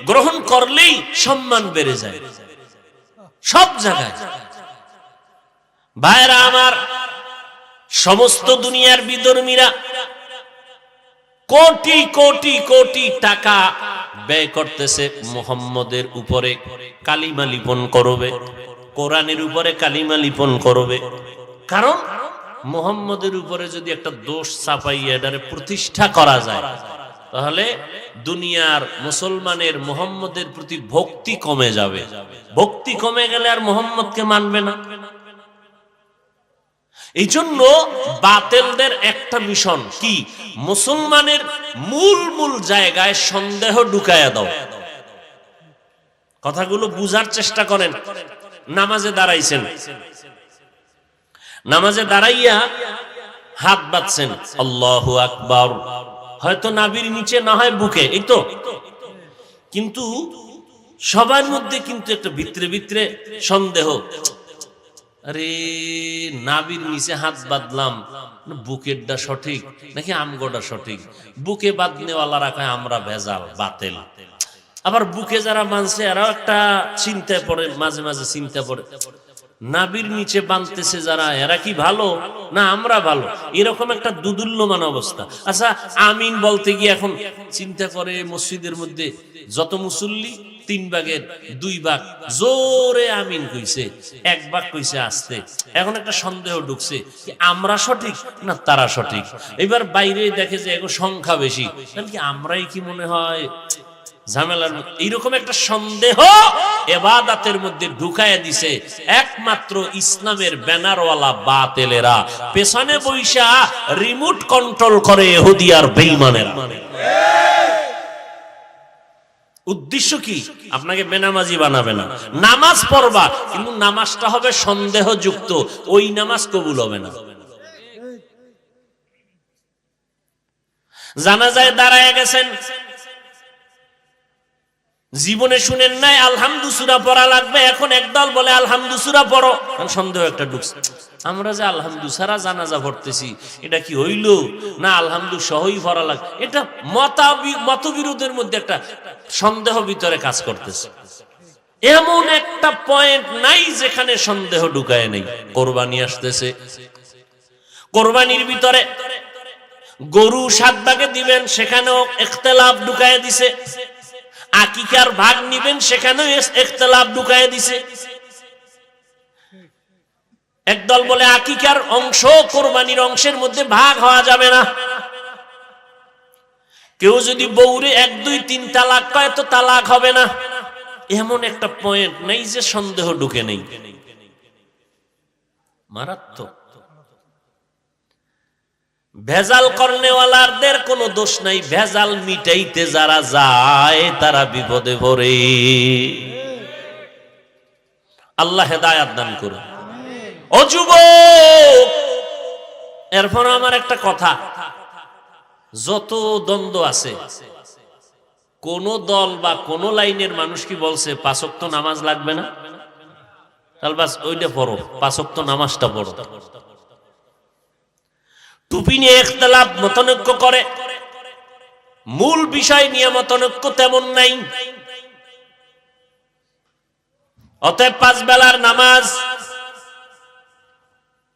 গ্রহণ করলেই সম্মান বেড়ে যায় সব জায়গায়। ভাইরা আমার, সমস্ত দুনিয়ার বিধর্মীরা কোটি কোটি কোটি টাকা ব্যয় করতেছে মুহাম্মদের উপরে, কালিমা লিপন করবে, কোরআনের উপরে কালিমা লিপন করবে। কারণ মুহাম্মদের উপরে যদি একটা দোষ চাপাইয়া এটারে প্রতিষ্ঠা করা যায়, তাহলে দুনিয়ার মুসলমানের মুহাম্মদের প্রতি ভক্তি কমে যাবে। ভক্তি কমে গেলে আর মুহাম্মদকে মানবে না। এই জন্য বাতিলদের একটা মিশন কি? মুসলমানের মূল মূল জায়গায় সন্দেহ ঢুকায়া দাও। কথাগুলো বুঝার চেষ্টা করেন। নামাজে দাঁড়াইছেন, নামাজে দাঁড়াইয়া হাত বাঁধছেন, আল্লাহু আকবার, হয়তো নাভির নিচে না হয় বুকে, এই তো। কিন্তু সবার মধ্যে কিন্তু একটা ভিতরে ভিতরে সন্দেহ, আরে নাভির নিচে হাত বাঁধলাম, বুকেরটা সঠিক নাকি আমগোটা সঠিক? বুকে বাঁধনেওয়ালারা কয় আমরা ভেজাল বাতেল, আবার বুকে যারা মানছে এরাও একটা চিন্তায় পড়ে, মাঝে মাঝে চিন্তা পড়ে, নাভির নিচে বাঁধতেছে যারা এরা কি ভালো না আমরা ভালো? এরকম একটা দুদুল্যমান অবস্থা। আচ্ছা, আমিন বলতে গিয়ে এখন চিন্তা করে মসজিদের মধ্যে যত মুসল্লি 3 ভাগের 2 ভাগ জোরে আমিন কইছে, 1 ভাগ কইছে আস্তে। এখন একটা সন্দেহ ঢুকছে কি আমরা সঠিক না তারা সঠিক? এবার বাইরে দেখে যে এগো সংখ্যা বেশি, তাহলে কি আমরাই কি মনে হয় ঝামেলার? এইরকম একটা সন্দেহ ইবাদতের মধ্যে ঢুকায়া দিছে একমাত্র ইসলামের ব্যানারওয়ালা বাতেলেরা, পেছনে বইসা রিমোট কন্ট্রোল করে ইহুদি আর বেঈমানেরা। উদ্দেশ্য কি? আপনাকে বেনামাজি বানাবে না, নামাজ পড়বা, কিন্তু নামাজটা হবে সন্দেহযুক্ত, ওই নামাজ কবুল হবে না। জানাজায় দাঁড়ায় গেছেন, জীবনে শুনেন নাই আলহামদু সূরা পড়া লাগবে, এখন একদল বলে আলহামদু সূরা পড়ো, সন্দেহ একটা ঢুকছে, আমরা যে আলহামদু ছাড়া জানাজা পড়তেছি এটা কি হইল না আলহামদু সহই পড়া লাগবে? এটা মতবিরোধের মধ্যে একটা সন্দেহ ভিতরে কাজ করতেছে। এমন একটা পয়েন্ট নাই যেখানে সন্দেহ ঢুকায় নেই। কোরবানি আসতেছে, কোরবানির ভিতরে গরু 7 ভাগে দিবেন, সেখানেও ইখতিলাফ ঢুকায় দিছে। আকিকার ভাগ নিবেন, সেখানেও ইখতিলাফ ঢুকায় দিছে। একদল বলে আকিকার অংশ কোরবানির অংশের মধ্যে ভাগ হওয়া যাবে না। কেউ যদি বউরে 1 2 3 তালাক কয় তো তালাক হবে না। এমন একটা পয়েন্ট নেই যে সন্দেহ ঢুকে নেই। মারাত্মক। ভেজাল করনেওয়ালাদের কোনো দোষ নাই, ভেজাল মিটাইতে যারা যায় তারা বিপদে পড়ে। আল্লাহ হেদায়েত দান করুন। ও যুবক, এরপর আমার একটা কথা, যত দ্বন্দ্ব আছে, কোন দল বা কোন লাইনের মানুষ কি বলছে 5 ওয়াক্ত নামাজ লাগবে না? তাহলে বাস ওইটা পড়ো, 5 ওয়াক্ত নামাজটা পড়ো। টুপি নিয়ে ইখতিলাফ মতনৈক্য করে, মূল বিষয় নিয়ে মতনৈক্য তেমন নাই। অতএব 5 বেলার নামাজ।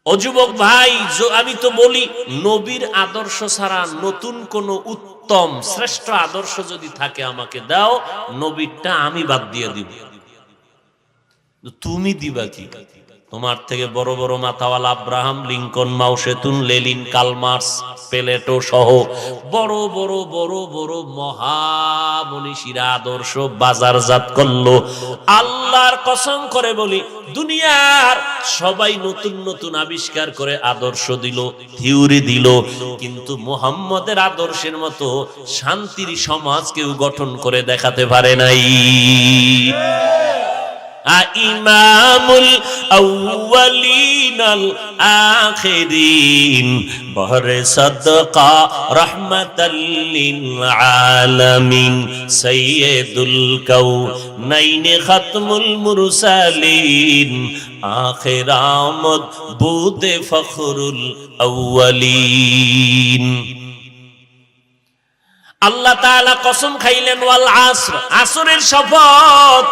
ও যুবক ভাই, আমি তো বলি নবীর আদর্শ ছাড়া নতুন কোন উত্তম শ্রেষ্ঠ আদর্শ যদি থাকে আমাকে দাও, নবীরটা আমি বাদ দিয়ে দিব। তুমি দিবা কি? তোমার থেকে বড় বড় মাথাওয়ালা আব্রাহাম লিঙ্কন, মাও সেতুন, লেনিন, কার্ল মার্কস, প্লেটো সহ বড় বড় বড় বড় মহামনীষীরা আদর্শ বাজারজাত করলো। আল্লাহর কসম করে বলি, দুনিয়ার সবাই নতুন নতুন আবিষ্কার করে আদর্শ দিল, থিওরি দিল, কিন্তু মুহাম্মদের আদর্শের মতো শান্তির সমাজ কেউ গঠন করে দেখাতে পারে নাই। ইমামুল আউয়ালিনাল আখিরিন, বহরে সাদকা রাহমাতাল লিল আলামিন, সাইয়্যিদুল কাউনাইন খাতমুল মুরসালিন, আখির আমদ বুদে ফখরুল আউয়ালিন। আল্লাহ তাআলা কসম খাইলেন, ওয়াল আসর, আসরের শপথ,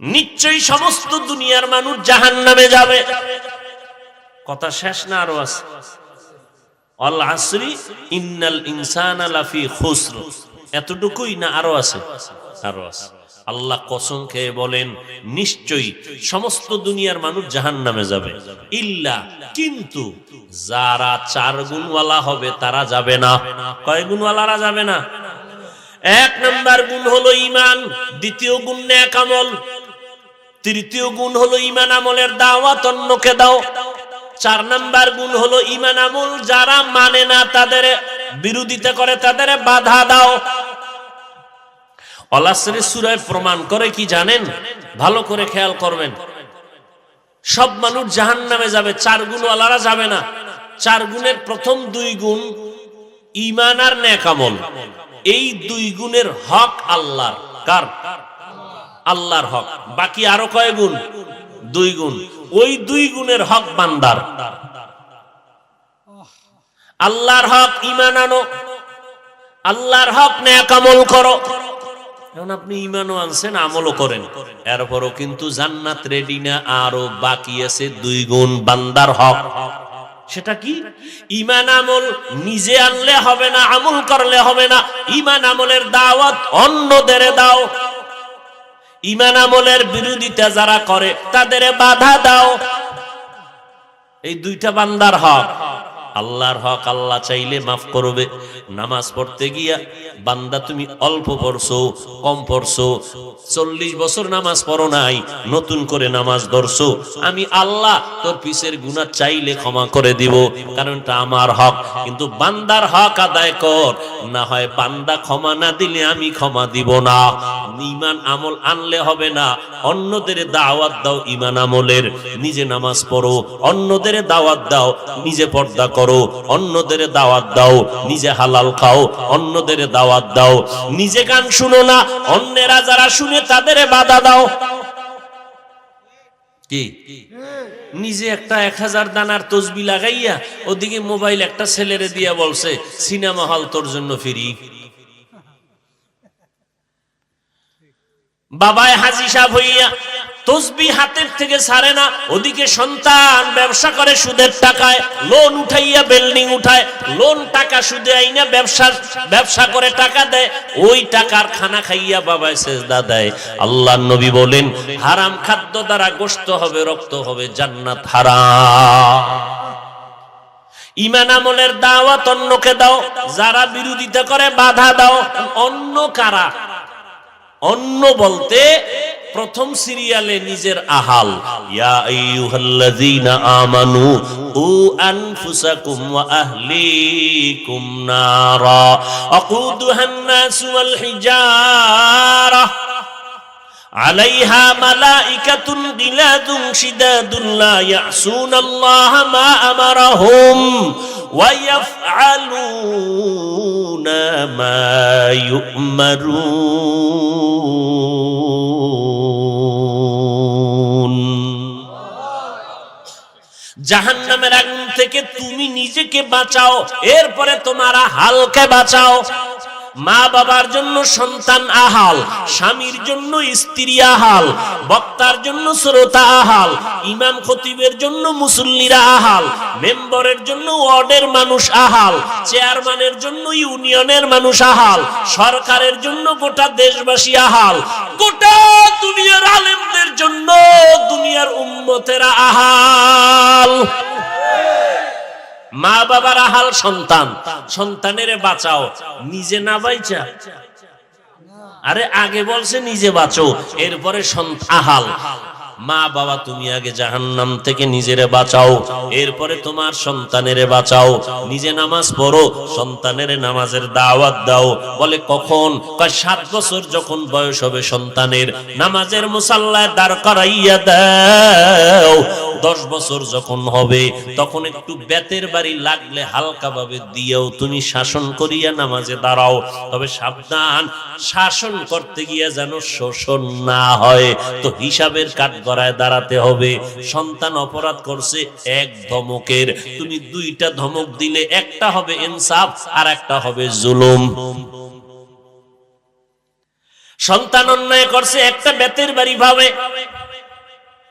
নিশ্চয়ই সমস্ত দুনিয়ার মানুষ জাহান্নামে যাবে। কথা শেষ না আরো আছে? আল আসরি ইন্নাল ইনসানা লাফি খুসর, এতটুকুই না আরো আছে? আরো আছে। আল্লাহ কসম খেয়ে বলেন, নিশ্চয়ই সমস্ত দুনিয়ার মানুষ জাহান্নামে যাবে, ইল্লা, কিন্তু যারা 4 গুণওয়ালা হবে তারা যাবে না। কয় গুণওয়ালারা যাবে না? 1 নাম্বার গুণ হলো ঈমান, দ্বিতীয় গুণ নেক আমল, তৃতীয় গুণ হলো ঈমান আমলের দাওয়াত অন্যকে দাও, 4 নাম্বার গুণ হলো ঈমান আমল যারা মানে না তাদের বিরোধিতা করে তাদের বাধা দাও। আল আসরের সূরায় প্রমাণ করে কি জানেন? ভালো করে খেয়াল করবেন। সব মানুষ জাহান্নামে যাবে, 4 গুণওয়ালারা যাবে না। 4 গুণের প্রথম 2 গুণ ঈমান আর নেক আমল। এই 2 গুণের হক আল্লাহর। কার? আল্লাহর হক। বাকি আরো কয় গুণ? 2 গুণ। ওই 2 গুণের হক বান্দার। আল্লাহর হক ঈমান আনো, আল্লাহর হক নেক আমল করো। এখন আপনি ঈমানও আনছেন, আমলও করেন, এরপরও কিন্তু জান্নাত রেডি না, আরো বাকি আছে 2 গুণ বান্দার হক। সেটা কি? ঈমান আমল নিজে আনলে হবে না, আমল করলে হবে না। ঈমান আমলের দাওয়াত অন্যদের দাও। ঈমান আমলের বিরোধিতা যারা করে তাদের বাধা দাও। এই 2টা বান্দার হক। আল্লাহর হক আল্লাহ চাইলে মাফ করবে। নামাজ পড়তে গিয়া বান্দা তুমি অল্প পড়ছো, কম পড়ছো, 40 বছর নামাজ পড়ো নাই, নতুন করে নামাজ ধরছো, আমি আল্লাহ তোর পিছের গুনাহ চাইলে ক্ষমা করে দিব, কারণ এটা আমার হক। কিন্তু বান্দার হক আদায় কর, না হয় বান্দা ক্ষমা না দিলে আমি ক্ষমা দিব না। ঈমান আমল আনলে হবে না, অন্যদের দাওয়াত দাও ঈমান আমলের। নিজে নামাজ পড়ো, অন্যদের দাওয়াত দাও, নিজে পর্দা করো, অন্যদের দাওয়াত দাও, নিজে হালাল খাও, অন্যদের দাওয়াত দাও। নিজে গান শুনো না, অন্যেরা যারা শুনে তাদের বাধা দাও। কি? নিজে একটা 1000 দানার তসবি লাগাইয়া ওদিকে মোবাইল একটা ছেলেরে দিয়া বলছে সিনেমা হল তোর জন্য ফ্রি। বাবায় হাজী সাহেব হইয়া তসবি হাতের থেকে ছাড়ে না, ওদিকে সন্তান ব্যবসা করে সুদের টাকায়, লোন উঠাইয়া বিল্ডিং উঠায়, লোন টাকা সুদে আইনা ব্যবসা করে টাকা দেয়, ওই টাকার খানা খাইয়া বাবায় সেজদা দেয়। আল্লাহর নবী বলেন হারাম খাদ্য দ্বারা গোশত হবে, রক্ত হবে, জান্নাত হারাম। ঈমান আমলের দাওয়াত অন্যকে দাও, যারা বিরোধিতা করে বাধা দাও। অন্য কারা? অন্য বলতে প্রথম সিরিয়ালে নিজের আহাল। ইয়া আইয়ুহাল্লাযীনা আমানু উ আনফুসাকুম ওয়া আহলিকুম নারা আকুদুহান নাস ওয়াল হিজারা আলাইহা মালাইকাতুন গিলাদুন শিদাদুন লা ইয়াসুনাল্লাহা মা আমারাহুম ওয়া ইয়াফআলুনা মা ইউমারুন। জাহান্নামের আগুন থেকে তুমি নিজেকে বাঁচাও, এরপরে তোমার আহালকে বাঁচাও। মা বাবার জন্য সন্তান আহাল, স্বামীর জন্য স্ত্রী আহাল, বক্তার জন্য শ্রোতা আহাল, ইমাম খতিবের জন্য মুসল্লিরা আহাল, মেম্বারের জন্য ওয়ার্ডের মানুষ আহাল, চেয়ারম্যানের জন্য ইউনিয়নের মানুষ আহাল, সরকারের জন্য গোটা দেশবাসী আহাল, গোটা দুনিয়ার আলেমদের জন্য দুনিয়ার উম্মতেরা আহাল। মা বাবার আহাল সন্তান, সন্তানের বাঁচাও, নিজে না বাইচা। আরে আগে বলছে নিজে বাঁচো, এরপরে আহাল। মা বাবা তুমি আগে জাহান্নাম থেকে নিজেরে বাঁচাও, এরপরে তোমার সন্তানেরে বাঁচাও। নিজে নামাজ পড়ো, সন্তানের নামাজের দাওয়াত দাও। বলে কখন? 7 বছর যখন বয়স হবে সন্তানের, নামাজের মুসাল্লায় দাঁড় করাইয়া দাও। 10 বছর যখন হবে তখন একটু বেতের বাড়ি লাগলে হালকা ভাবে দিয়েও তুমি শাসন করিয়া নামাজে দাঁড়াও। তবে সাবধান, শাসন করতে গিয়ে যেন শোষণ না হয়। তো হিসাবের কাঠগড়ায় দাঁড়াতে হবে। সন্তান অপরাধ করছে, 1 ধমকের তুমি 2টা ধমক দিলে, একটা হবে ইনসাফ আর একটা হবে জুলুম। সন্তান অন্যায় করছে, একটা বেতের বাড়ি ভাবে,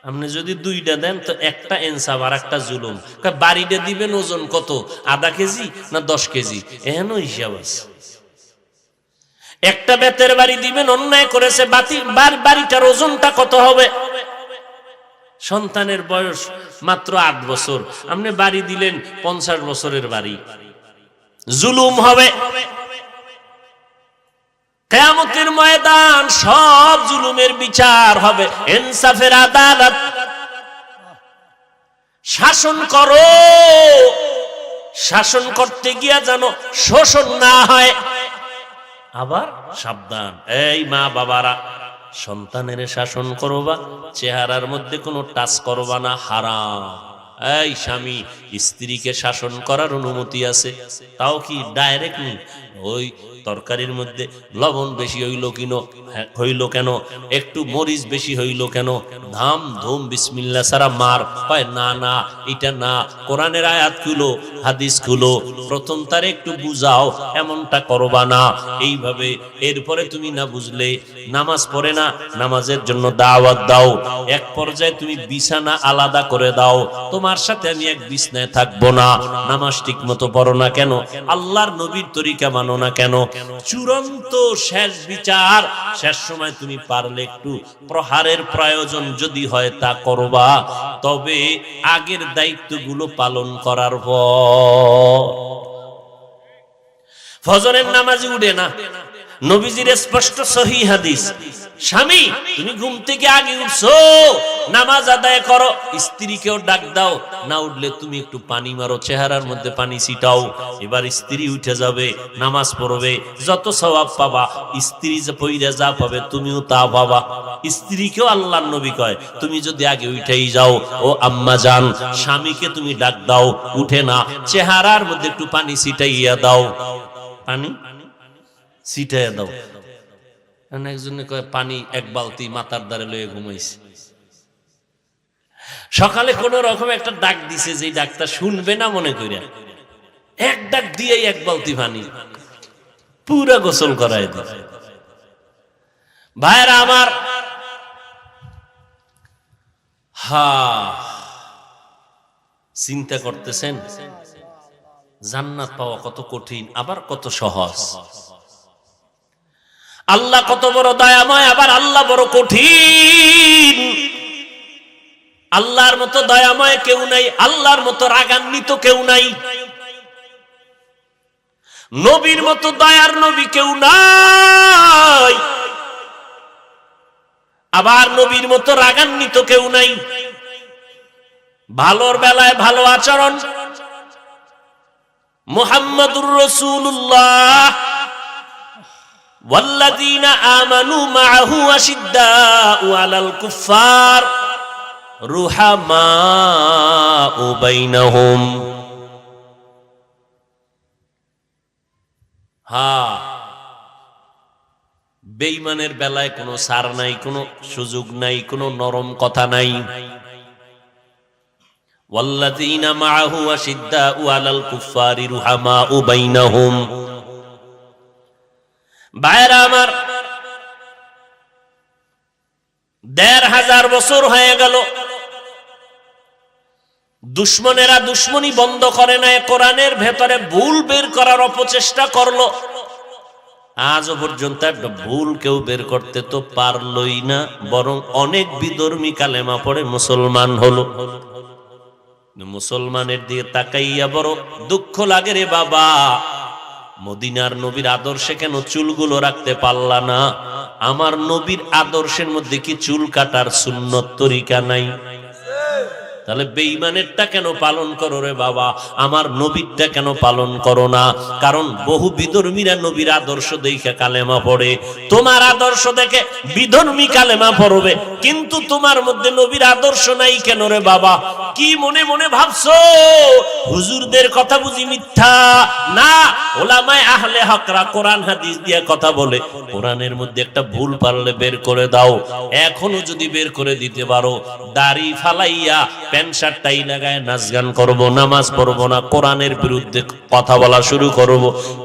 আপনি যদি 2টা দেন তো একটা ইনসাফ আর একটা জুলুম। বাড়িটা দিবেন ওজন কত? আধা কেজি না 10 কেজি? এহেন হিসাব আছে। একটা বেতের বাড়ি দিবেন, অন্যায় করেছে, বাড়িটার ওজনটা কত হবে? সন্তানের বয়স মাত্র 8 বছর, আপনি বাড়ি দিলেন 50 বছরের বাড়ি, জুলুম হবে। কিয়ামতের ময়দান সব জুলুমের বিচার হবে, ইনসাফের আদালত। শাসন করো, শাসন করতে গিয়া যেন শোষণ না হয়। আবার সাবধান, এই মা বাবারা, সন্তানের শাসন করবা, চেহারার মধ্যে কোনো টাচ করবা না, হারাম। এই স্বামী, স্ত্রীকে শাসন করার অনুমতি আছে, তাও কি ডাইরেক্ট নেই। ওই তরকারির মধ্যে লবণ বেশি হইল কেন, একটু মরিচ বেশি হইল কেন, ধাম ধুম বিসমিল্লাহ সারা মার হয় না, না এটা না, কোরআনের আয়াত খুলো, হাদিস খুলো, প্রথম তার একটু বুঝাও, এমনটা করবা না। এইভাবে এরপরে তুমি না বুঝলে নামাজ পড়ে না, নামাজের জন্য দাওয়াত দাও, এক পর্যায়ে তুমি বিছানা আলাদা করে দাও, তোমার সাথে আমি এক বিছনায় থাকবো না, নামাজ ঠিক মতো পড়ো না কেন, আল্লাহর নবীর তরিকা মানো না কেন, চূড়ান্ত শেষ বিচার, শেষ সময় তুমি পারলে একটু প্রহারের প্রয়োজন যদি হয় তা করবা, তবে আগের দায়িত্বগুলো পালন করার পর। ফজরের নামাজে উঠে না, নবীজির স্পষ্ট সহিহ হাদিস, স্বামী তুমি ঘুম থেকে আগে উঠছো, নামাজ আদায় করো, স্ত্রীকেও ডাক দাও, না উঠলে তুমি একটু পানি মারো, চেহারার মধ্যে পানি ছিটাও, এবার স্ত্রী উঠে যাবে, নামাজ পড়বে, যত সওয়াব পাবা, স্ত্রী যে পইরা যা পাবে তুমিও তা পাবা। স্ত্রীকেও আল্লাহর নবী কয়, তুমি যদি আগে উঠেই যাও, ও আম্মা জান, স্বামীকে তুমি ডাক দাও, উঠে না, চেহারার মধ্যে একটু পানি ছিটাইয়া দাও, পানি ছিটাইয়া দাও। একজনে কয় পানি এক বালতি মাথার দ্বারে লয়ে ঘুমাইছে। সকালে কোন রকম একটা ডাক দিছে, যে ডাকটা শুনবে না মনে কইরা, এক ডাক দিয়ে এক বালতি পানি পুরা গোসল করায় দিছে। ভাইরা আমার, চিন্তা করতেছেন জান্নাত পাওয়া কত কঠিন, আবার কত সহজ। আল্লাহ কত বড় দয়াময়, আবার আল্লাহ বড় কঠিন। আল্লাহর মতো দয়াময় কেউ নাই, আল্লাহর মতো রাগান্বিত কেউ নাই, নবীর মতো দয়ার নবী কেউ নাই, আবার নবীর মতো রাগান্বিত কেউ নাই। ভালোর বেলায় ভালো আচরণ, মুহাম্মাদুর রাসূলুল্লাহ ওয়াল্লাযীনা আমানু মাআহু আশিদ্দাউ আলাল কুফফার রুহামাউ বাইনাহুম। বেঈমানের বেলায় কোনো সার নাই, কোনো সুযোগ নাই, কোনো নরম কথা নাই। ওয়াল্লাযীনা মাআহু আশিদ্দাউ আলাল কুফফারি রুহামাউ বাইনাহুম। ভাইরা আমার, ১৫০০ বছর হয়ে গেল, দুশমনেরা দুশমনি বন্ধ করে নাই, কোরআনের ভেতরে ভুল বের করার অপচেষ্টা করলো। আজও পর্যন্ত একটা ভুল কেউ বের করতে তো পারলই না, বরং অনেক বিধর্মী কালেমা পড়ে মুসলমান হলো। মুসলমানের দিকে তাকাইয়া বড় দুঃখ লাগে রে বাবা, মদিনার নবীর আদর্শে কেন চুলগুলো রাখতে পারলা না? আমার নবীর আদর্শের মধ্যে কি চুল কাটার সুন্নত তরিকা নাই? তাহলে বেঈমানেরটা কেন পালন করো রে বাবা, আমার নবীরটা কেন পালন করো না? কারণ বহু বিধর্মীরা নবীর আদর্শ দেখে কালেমা পড়ে, তোমার আদর্শ দেখে বিধর্মী কালেমা পড়বে, কিন্তু তোমার মধ্যে নবীর আদর্শ নাই কেন রে বাবা? কি মনে মনে ভাবছো হুজুরদের কথা বুঝি মিথ্যা? না, ওলামায়ে আহলে হকরা কোরআন হাদিস দিয়ে কথা বলে, কোরআনের মধ্যে একটা ভুল পারলে বের করে দাও। এখনো যদি বের করে দিতে পারো, দাড়ি ফালাইয়া প্যান্ট শার্ট টাই লাগায় নাচ গান করবো, নামাজ পড়বো না, কোরআনের বিরুদ্ধে কথা বলা শুরু করব,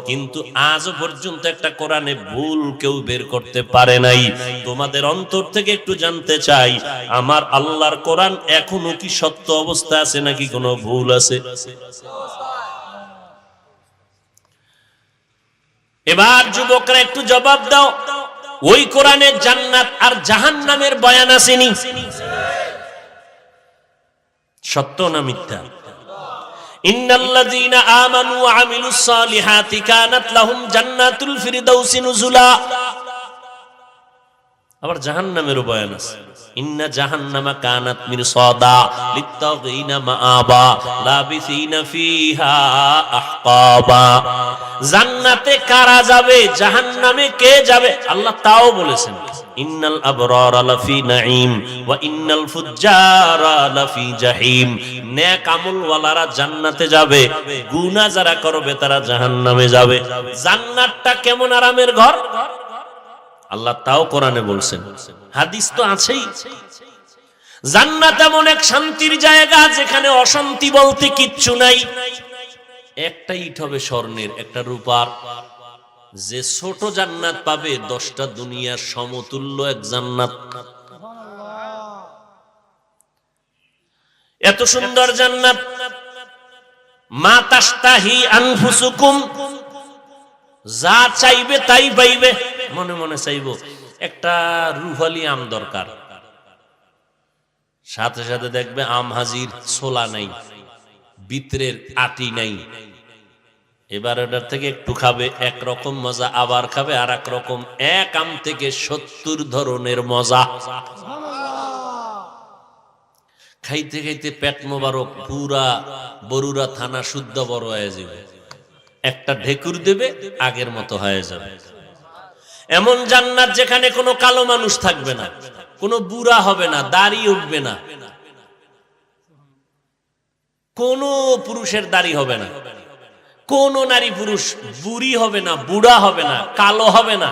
কিন্তু আজও পর্যন্ত একটা কোরআনে ভুল কেউ বের করতে পারে নাই। তোমাদের অন্তর থেকে একটু জানতে চাই, আমার আল্লাহর কোরআন এখনো কি সত্য অবস্থা আছে নাকি কোনো ভুল আছে? এবার যুবকরা একটু জবাব দাও, ওই কোরআনে জান্নাত আর জাহান্নামের বয়ান আসেনি? সত্য না মিথ্যা? ইন্নাল্লাযীনা আমানু ওয়া আমিলুস সালিহাতি কানাত লাহুম জান্নাতুল ফিরদাউসি নুজুলা। আবার জাহান্নামের বয়ান আছে, ইন্না জাহান্নামা কানাত মিরসাদা লিত্তাগীনা মাআবা লাবিসিনা ফিহা আহকাবা। জান্নাতে কারা যাবে, জাহান্নামে কে যাবে, আল্লাহ তাও বলেছেন ইন্নাল আবরারা লাফি নাঈম ওয়া ইন্নাল ফুজ্জারা লাফি জাহিম। নেক আমলওয়ালারা জান্নাতে যাবে, গুনাহ যারা করবে তারা জাহান্নামে যাবে। জান্নাতটা কেমন আরামের ঘর আল্লাহ তাও কোরআনে বলছেন, হাদিস তো আছেই। জান্নাত এমন এক শান্তির জায়গা যেখানে অশান্তি বলতে কিচ্ছু নাই। একটা ইট হবে স্বর্ণের, একটা রূপার। যে ছোট জান্নাত পাবে 10টা দুনিয়ার সমতুল্য এক জান্নাত। এত সুন্দর জান্নাত, মা তাশতাহি আনফুসুকুম, যা চাইবে তাই পাইবে। মনে মনে চাইবো একটা রুহালি আম দরকার, সাথে সাথে দেখবে আম হাজির, ছোলা নাই, ভিতরের আটি নাই। এবার ওটার থেকে একটু খাবে, একরকম মজা, আবার খাবে আর এক রকম। এক আম থেকে 70 ধরনের মজা। খাইতে খাইতে পেট মোবারক, পুরা বরুড়া থানা শুদ্ধ বড় হয়ে যাবে। একটা ঢেকুর দেবে, আগের মতো হয়ে যাবে। এমন জান্নাত যেখানে কোনো কালো মানুষ থাকবে না, কোনো বুড়া হবে না, দাড়ি উঠবে না, কোন পুরুষের দাড়ি হবে না, কোন নারী পুরুষ বুড়ি হবে না, বুড়া হবে না, কালো হবে না।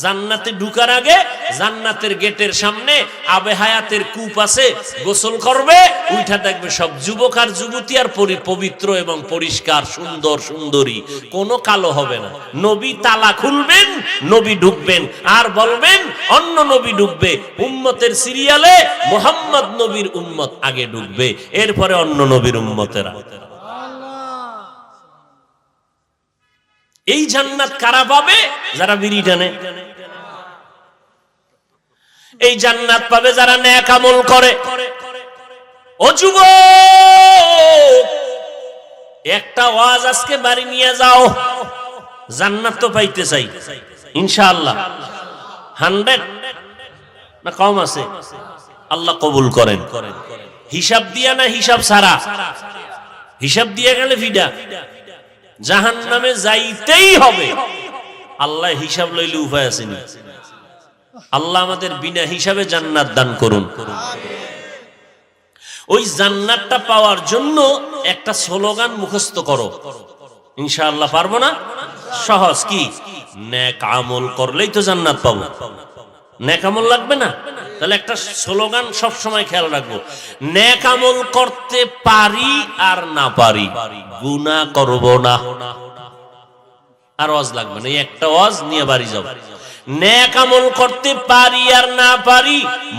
জান্নাতে ঢুকার আগে জান্নাতের গেটের সামনে আবে হায়াতের কূপ আছে, গোসল করবে, উঠা দেখবে সব যুবক আর যুবতী, আর পবিত্র এবং পরিষ্কার, সুন্দর সুন্দরী, কোনো কালো হবে না। নবী তালা খুলবেন, নবী ঢুকবেন, আর বলবেন অন্য নবী ঢুকবে। উম্মতের সিরিয়ালে মুহাম্মদ নবীর উম্মত আগে ঢুকবে, এরপরে অন্য নবীর উম্মতেরা। এই জান্নাত কারা পাবে? যারা বিড়ি টানে। এই জান্নাত পাবে যারা নেক আমল করে। ও যুবক, একটা ওয়াজ আজকে বাড়ি নিয়ে যাও, জান্নাত তো পাইতে চাই ইনশাআল্লাহ। 100 না কম আছে? আল্লাহ কবুল করেন। হিসাব দিয়া না হিসাব ছাড়া? হিসাব দিয়ে গেলে ফিডা, জাহান্নামে যাইতেই হবে। আল্লাহ হিসাব লইলে উপায় আসেনি। আল্লাহ আমাদের বিনা হিসাবে জান্নাত দান করুন। ওই জান্নাতটা পাওয়ার জন্য একটা স্লোগান মুখস্থ করো, ইনশাআল্লাহ। পারবো না? সহজ। কি? নেক আমল করলেই তো জান্নাত পাবো। নেক আমল লাগবে না? তাহলে একটা স্লোগান সব সময় খেয়াল রাখবো, নেক আমল করতে পারি আর না পারি, গুনাহ করব না। আর ওয়াজ লাগবে না, এই একটা ওয়াজ নিয়ে বাড়ি যাও। নেক আমল করতে পারি আর না পারি,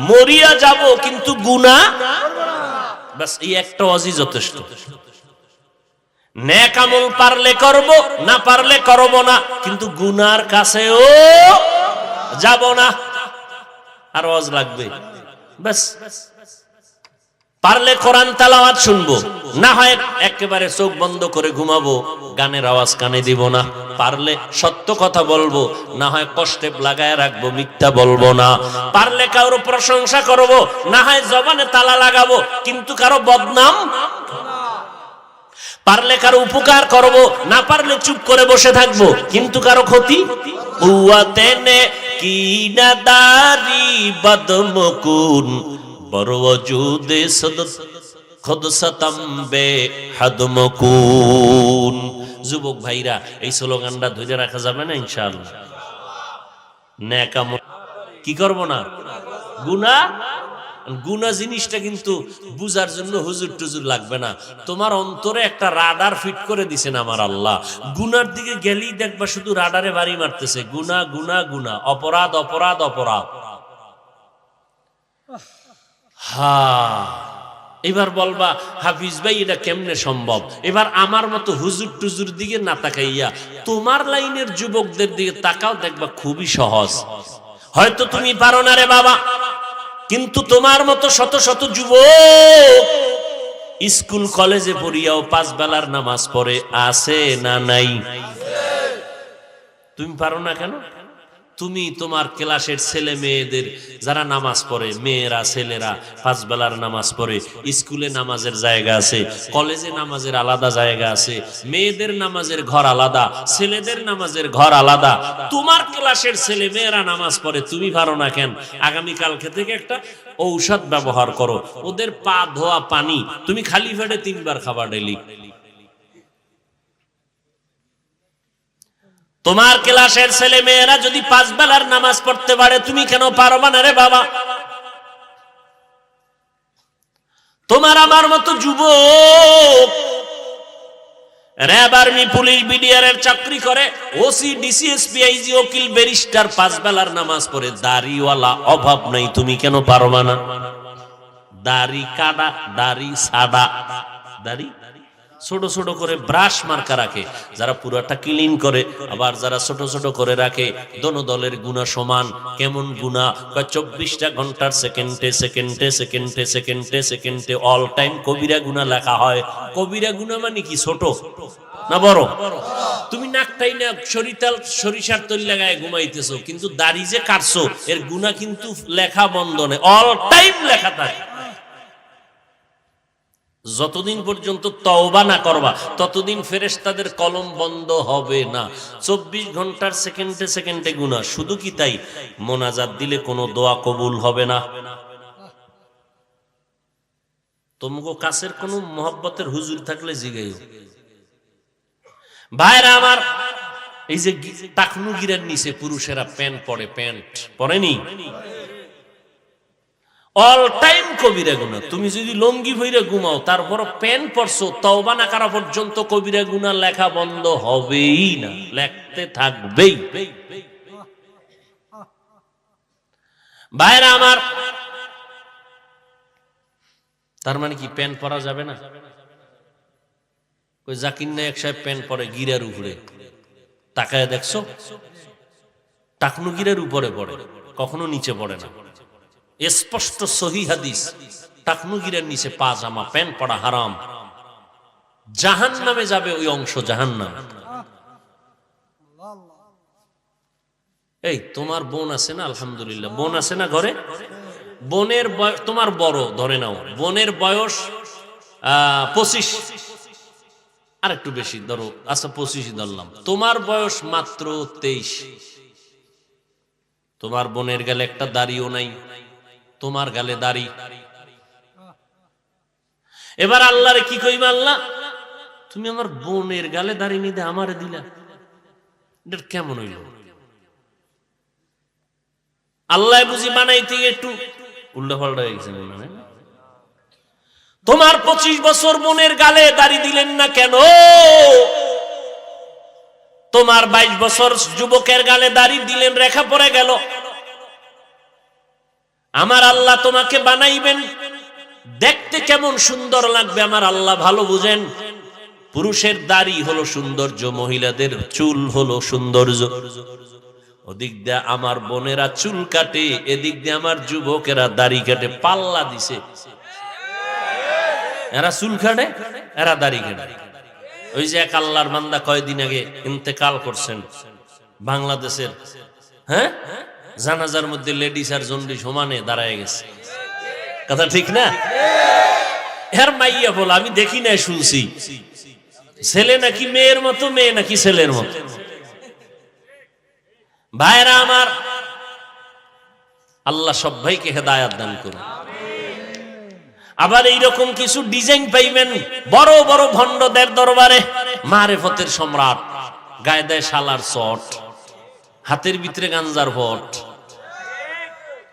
মরিয়া যাব কিন্তু গুনাহ, বাস এই একটা ওয়াজই যথেষ্ট। নেক আমল পারলে করব, না পারলে করব না, কিন্তু গুনার কাছেও যাব না। আর ওয়াজ লাগবে, বাস। পারলে কোরআন তেলাওয়াত শুনবো, না হয় একেবারে চোখ বন্ধ করে ঘুমাবো, গানের আওয়াজ কানে দিব না। পারলে সত্য কথা বলবো, না হয় কষ্টে লাগায় রাখবো, মিথ্যা বলবো না। পারলে কারো প্রশংসা করব, না হয় জবানে তালা লাগাবো, কিন্তু কারো বদনাম। পারলে কারো উপকার করব, না পারলে চুপ করে বসে থাকবো, কিন্তু কারো ক্ষতি। উয়াতেনে কি নাদারি বদমকুন বড় ওজুদে সদত খুদ সতম্বে হাদমকুন। যুবক ভাইরা, এই স্লোগানটা ধরে রাখা যাবে না ইনশাআল্লাহ? নেক আমল কি করব না, গুনাহ। গুনাহ জিনিসটা কিন্তু বুঝার জন্য হুজুর টুজুর লাগবে না। তোমার অন্তরে একটা রাডার ফিট করে দিছেন আমার আল্লাহ। গুনার দিকে গেলেই দেখবা শুধু রাডারে বাড়ি মারতেছে, গুনাহ গুনাহ গুনাহ, অপরাধ অপরাধ অপরাধ। এবার বলবা হাফিজ ভাই এটা কেমনে সম্ভব? এবার আমার মতো হুজুর টুজুর দিকে না তাকাইয়া তোমার লাইনের যুবকদের দিকে তাকাও, দেখবা খুবই সহজ। হয়তো তুমি পারো না রে বাবা, কিন্তু তোমার মতো শত শত যুবক স্কুল কলেজে পড়িয়াও 5 বেলার নামাজ পড়ে, আছে না নাই? তুমি পারো না কেন? তুমি তোমার ক্লাসের ছেলে মেয়েদের যারা নামাজ পড়ে, মেয়েরা ছেলেরা 5 বেলার নামাজ পড়ে, স্কুলে নামাজের জায়গা আছে, কলেজে নামাজের আলাদা জায়গা আছে, মেয়েদের নামাজের ঘর আলাদা, ছেলেদের নামাজের ঘর আলাদা। তোমার ক্লাসের ছেলে মেয়েরা নামাজ পড়ে, তুমি পারো না কেন? আগামী কালকে থেকে একটা ঔষধ ব্যবহার করো, ওদের পা ধোয়া পানি তুমি খালি পেটে 3 বার খাবা ডেইলি। তোমার ক্লাসের ছেলে মেয়েরা যদি 5 বেলার নামাজ পড়তে পারে, তুমি কেন পারবা না রে বাবা? তোমার আমার মতো যুবক র‍্যাব, আর্মি, পুলিশ, বিডিআর এর চাকরি করে, ওসি, ডিসি, এসপি, আইজি, উকিল, ব্যারিস্টার 5 বেলার নামাজ পড়ে, দাড়িওয়ালা অভাব নাই, তুমি কেন পারবা না? দাড়ি কাটা, দাড়ি সাদা, দাড়ি ছোট ছোট করে ব্রাশ মার্কা রাখে, যারা পুরাটা ক্লিন করে, আবার যারা ছোট ছোট করে রাখে। দোনো দলের গুনাহ সমান। কেমন গুনাহ? 24টা ঘন্টার সেকেন্ডে সেকেন্ডে সেকেন্ডে সেকেন্ডে সেকেন্ডে অল টাইম কবিরা গুনাহ লেখা হয়। কবিরা গুনাহ মানে কি? ছোট না বড়? তুমি নাকটাই না সরিষার তেল লাগায় ঘুমাইতেছো, কিন্তু দাড়ি যে কাটছো এর গুনাহ কিন্তু লেখা বন্ধ নেই, অল টাইম লেখা থাকে। যতদিন পর্যন্ত তওবা না করবা ততদিন ফেরেশতাদের কলম বন্ধ হবে না। 24 ঘন্টার সেকেন্ডে সেকেন্ডে গুনাহ। শুধু কি তাই, মোনাজাত দিলে কোনো দোয়া কবুল হবে না। তোমাকে কাছের কোনো মহব্বতের হুজুর থাকলে জিগাইও। ভাইরা আমার, এই যে টাকনু গিরার নিচে পুরুষেরা প্যান্ট পরে, প্যান্ট পরেনি, অল টাইম কবিরা গুনাহ। তুমি যদি লঙ্গি ভইরা ঘুমাও তারপর প্যান্ট পরছো, তওবা না করা পর্যন্ত কবিরা গুনাহ লেখা বন্ধ হবেই না, লেখতে থাকবেই। ভাইরা আমার, তার মানে কি প্যান্ট পরা যাবে না? ওই জাকির নায়েক সাহেব প্যান্ট পরে গিরার উপরে, তাকায় দেখছো? টাকনু গিরার উপরে পড়ে, কখনো নিচে পড়ে না। স্পষ্ট সহিহ হাদিস, টাকনু গিরার নিচে পাজামা প্যান্ট পরা হারাম। জাহান্নামে যাবে ওই অংশ, জাহান্নাম। এই তোমার বোন আছে না? আলহামদুলিল্লাহ, বোন আছে না ঘরে? বোনের তোমার বড় ধরে নাও, বোনের বয়স 25, আর একটু বেশি ধরো, আচ্ছা 25 ধরলাম। তোমার বয়স মাত্র 23। তোমার বোনের গালে একটা দাড়িও নাই, তোমার গালে দাড়ি। এবার আল্লাহরে কি কইবা? আল্লাহ, তুমি আমার বোনের গালে দাড়ি নিতে আমারে দিলা, এটা কেমন হইল? আল্লাহ বুঝি বানাইতে একটু উল্টা পাল্টা হয়ে গেছে। তোমার 25 বছর বোনের গালে দাড়ি দিলেন না কেন? তোমার 22 বছর যুবকের গালে দাড়ি দিলেন, রেখা পড়ে গেল। আমার আল্লাহ তোমাকে বানাইবেন, দেখতে কেমন সুন্দর লাগবে আমার আল্লাহ ভালো বুঝেন। পুরুষের দাড়ি হলো সৌন্দর্য, মহিলাদের চুল হলো সৌন্দর্য। ওদিক দিয়ে আমার বোনেরা চুল কাটে, এদিক দিয়ে আমার যুবকেরা দাড়ি কাটে। পাল্লা দিছে, এরা চুল কাটে, এরা দাড়ি কাটে। ওই যে এক আল্লাহর বান্দা কয়েকদিন আগে ইন্তেকাল করছেন বাংলাদেশের, হ্যাঁ, জানাজার মধ্যে লেডিস আর জন্ডি সমানে দাঁড়ায় গেছে। কথা ঠিক না? এর মাইয়া বল, আমি দেখি না, শুনছি ছেলে নাকি মেয়ের মতো, মেয়ে নাকি ছেলের মতো। ভাইরা আমার, আল্লাহ সব ভাইকে হেদায়াত দান করুন। আবার এইরকম কিছু ডিজাইন পাইবেন বড় বড় ভণ্ডদের দরবারে, মারেফতের সম্রাট, গায়ে দেয় শালার চট, হাতের ভিতরে গাঞ্জার ভট,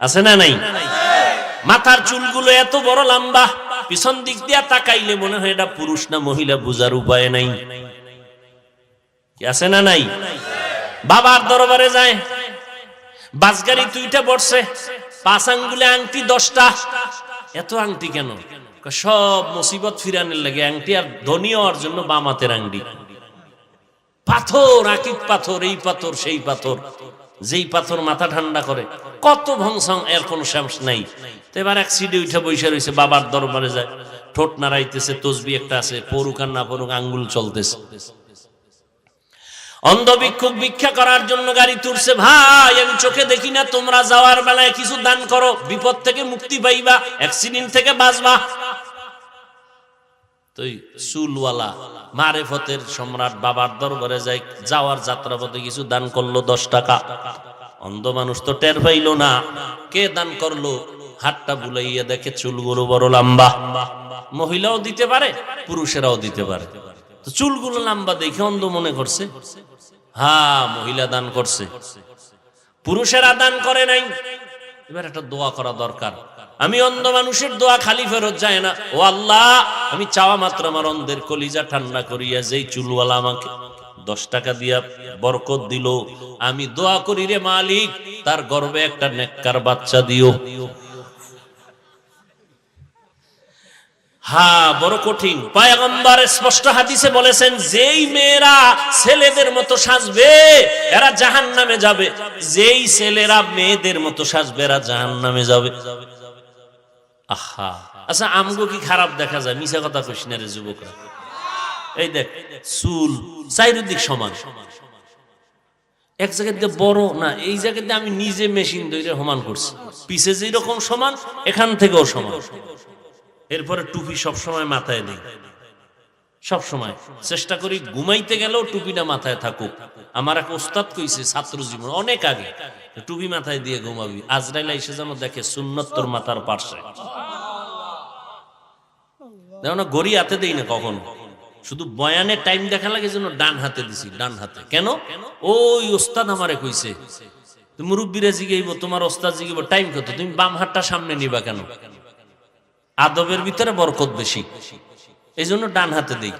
আছে না নাই? মাথার চুলগুলো এত বড় লম্বা, পিছন দিক দিয়া তাকাইলে মনে হয় এটা পুরুষ না মহিলা বুঝার উপায় নাই। কি আছে না নাই? বাবার দরবারে যায়, বাসগাড়ি 2টা বসছে, 5 আঙ্গুলে আংটি 10টা। এত আংটি কেন? সব মুসিবত ফিরানের লাগে আংটি, আর ধনী হওয়ার জন্য বাম হাতের আংটি। পাথর, আকিক পাথর, এই পাথর সেই পাথর, যেই পাথর মাথা ঠান্ডা করে, কত ভংসং, এর কোন শেষ নাই। তো এবার এক সিডে উঠে বসে রয়েছে, বাবার দরবারে যায়, ঠোঁট নাড়াইতেছে, তসবি একটা আছে, পড়ুক আর না পড়ুক আঙ্গুল চলতেছে। অন্ধ ভিক্ষুক ভিক্ষা করার জন্য গাড়ি তুলছে, ভাই আমি চোখে দেখি না, তোমরা যাওয়ার বেলায় কিছু দান করো, বিপদ থেকে মুক্তি পাইবা, অ্যাক্সিডেন্ট থেকে বাঁচবা। তো চুলওয়ালা মারেফতের সম্রাট বাবার দরবারে যাই, যাওয়ার যাত্রাপথে কিছু দান করলো 10 টাকা। অন্ধ মানুষ তো টের পাইল না কে দান করলো, হাতটা বুলাইয়া দেখে চুলগুলো বড় লম্বা। মহিলাও দিতে পারে, পুরুষেরাও দিতে পারে। তো চুলগুলো লম্বা দেখে অন্ধ মনে করছে হ্যাঁ মহিলা দান করছে, পুরুষেরা দান করে নাই। এবার একটা দোয়া করা দরকার। আমি অন্ধ মানুষের দোয়া খালি ফেরত যায় না। ও আল্লাহ, আমি চাওয়া মাত্র আমার অন্ধের কলিজা ঠান্ডা করিয়া যেই চুলওয়ালা আমাকে 10 টাকা দিয়া বরকত দিল, আমি দোয়া করি রে মালিক, তার গর্ভে একটা নেককার বাচ্চা দিও। হ্যাঁ, বড় কঠিন। পয়গম্বর স্পষ্ট হাদিসে বলেছেন, যেই মেয়েরা ছেলেদের মতো সাজবে এরা জাহান্নামে যাবে, যেই ছেলেরা মেয়েদের মতো সাজবে এরা জাহান্নামে যাবে। আহা, আচ্ছা আমগো কি খারাপ দেখা যায়? মিছা কথা কইস না রে যুবকরা। এই দেখ চুল চারিদিক সমান, এক জায়গাতে বড় না, এই জায়গাতে আমি নিজে মেশিন ধরে সমান করছি, পিছে যেরকম সমান এখান থেকেও সমান। এরপরে টুপি সবসময় মাথায় নেই, সবসময় চেষ্টা করি ঘুমাইতে গেলেও টুপিটা মাথায় থাকুক। আমার এক ওস্তাদ কইছে ছাত্র জীবন অনেক আগে, টুপি মাথায় দিয়ে ঘুমাবি, আজরাইল এসে যেন দেখে সুন্নত তোর মাথার পার্শ্বে। দেখো না, গড়ি হাতে দেই না কখনো, শুধু বয়ানের টাইম দেখা লাগে যেন ডান হাতে দিছি, ডান হাতে। কেন? ওই ওস্তাদ আমারে কইছে। মুরব্বীরা জিগাইব, তোমার ওস্তাদ জিগাইব টাইম কত, তুমি বাম হাতটা সামনে নিবা কেন? আদবের ভিতরে বরকত বেশি, এই জন্য ডান হাতে দেই।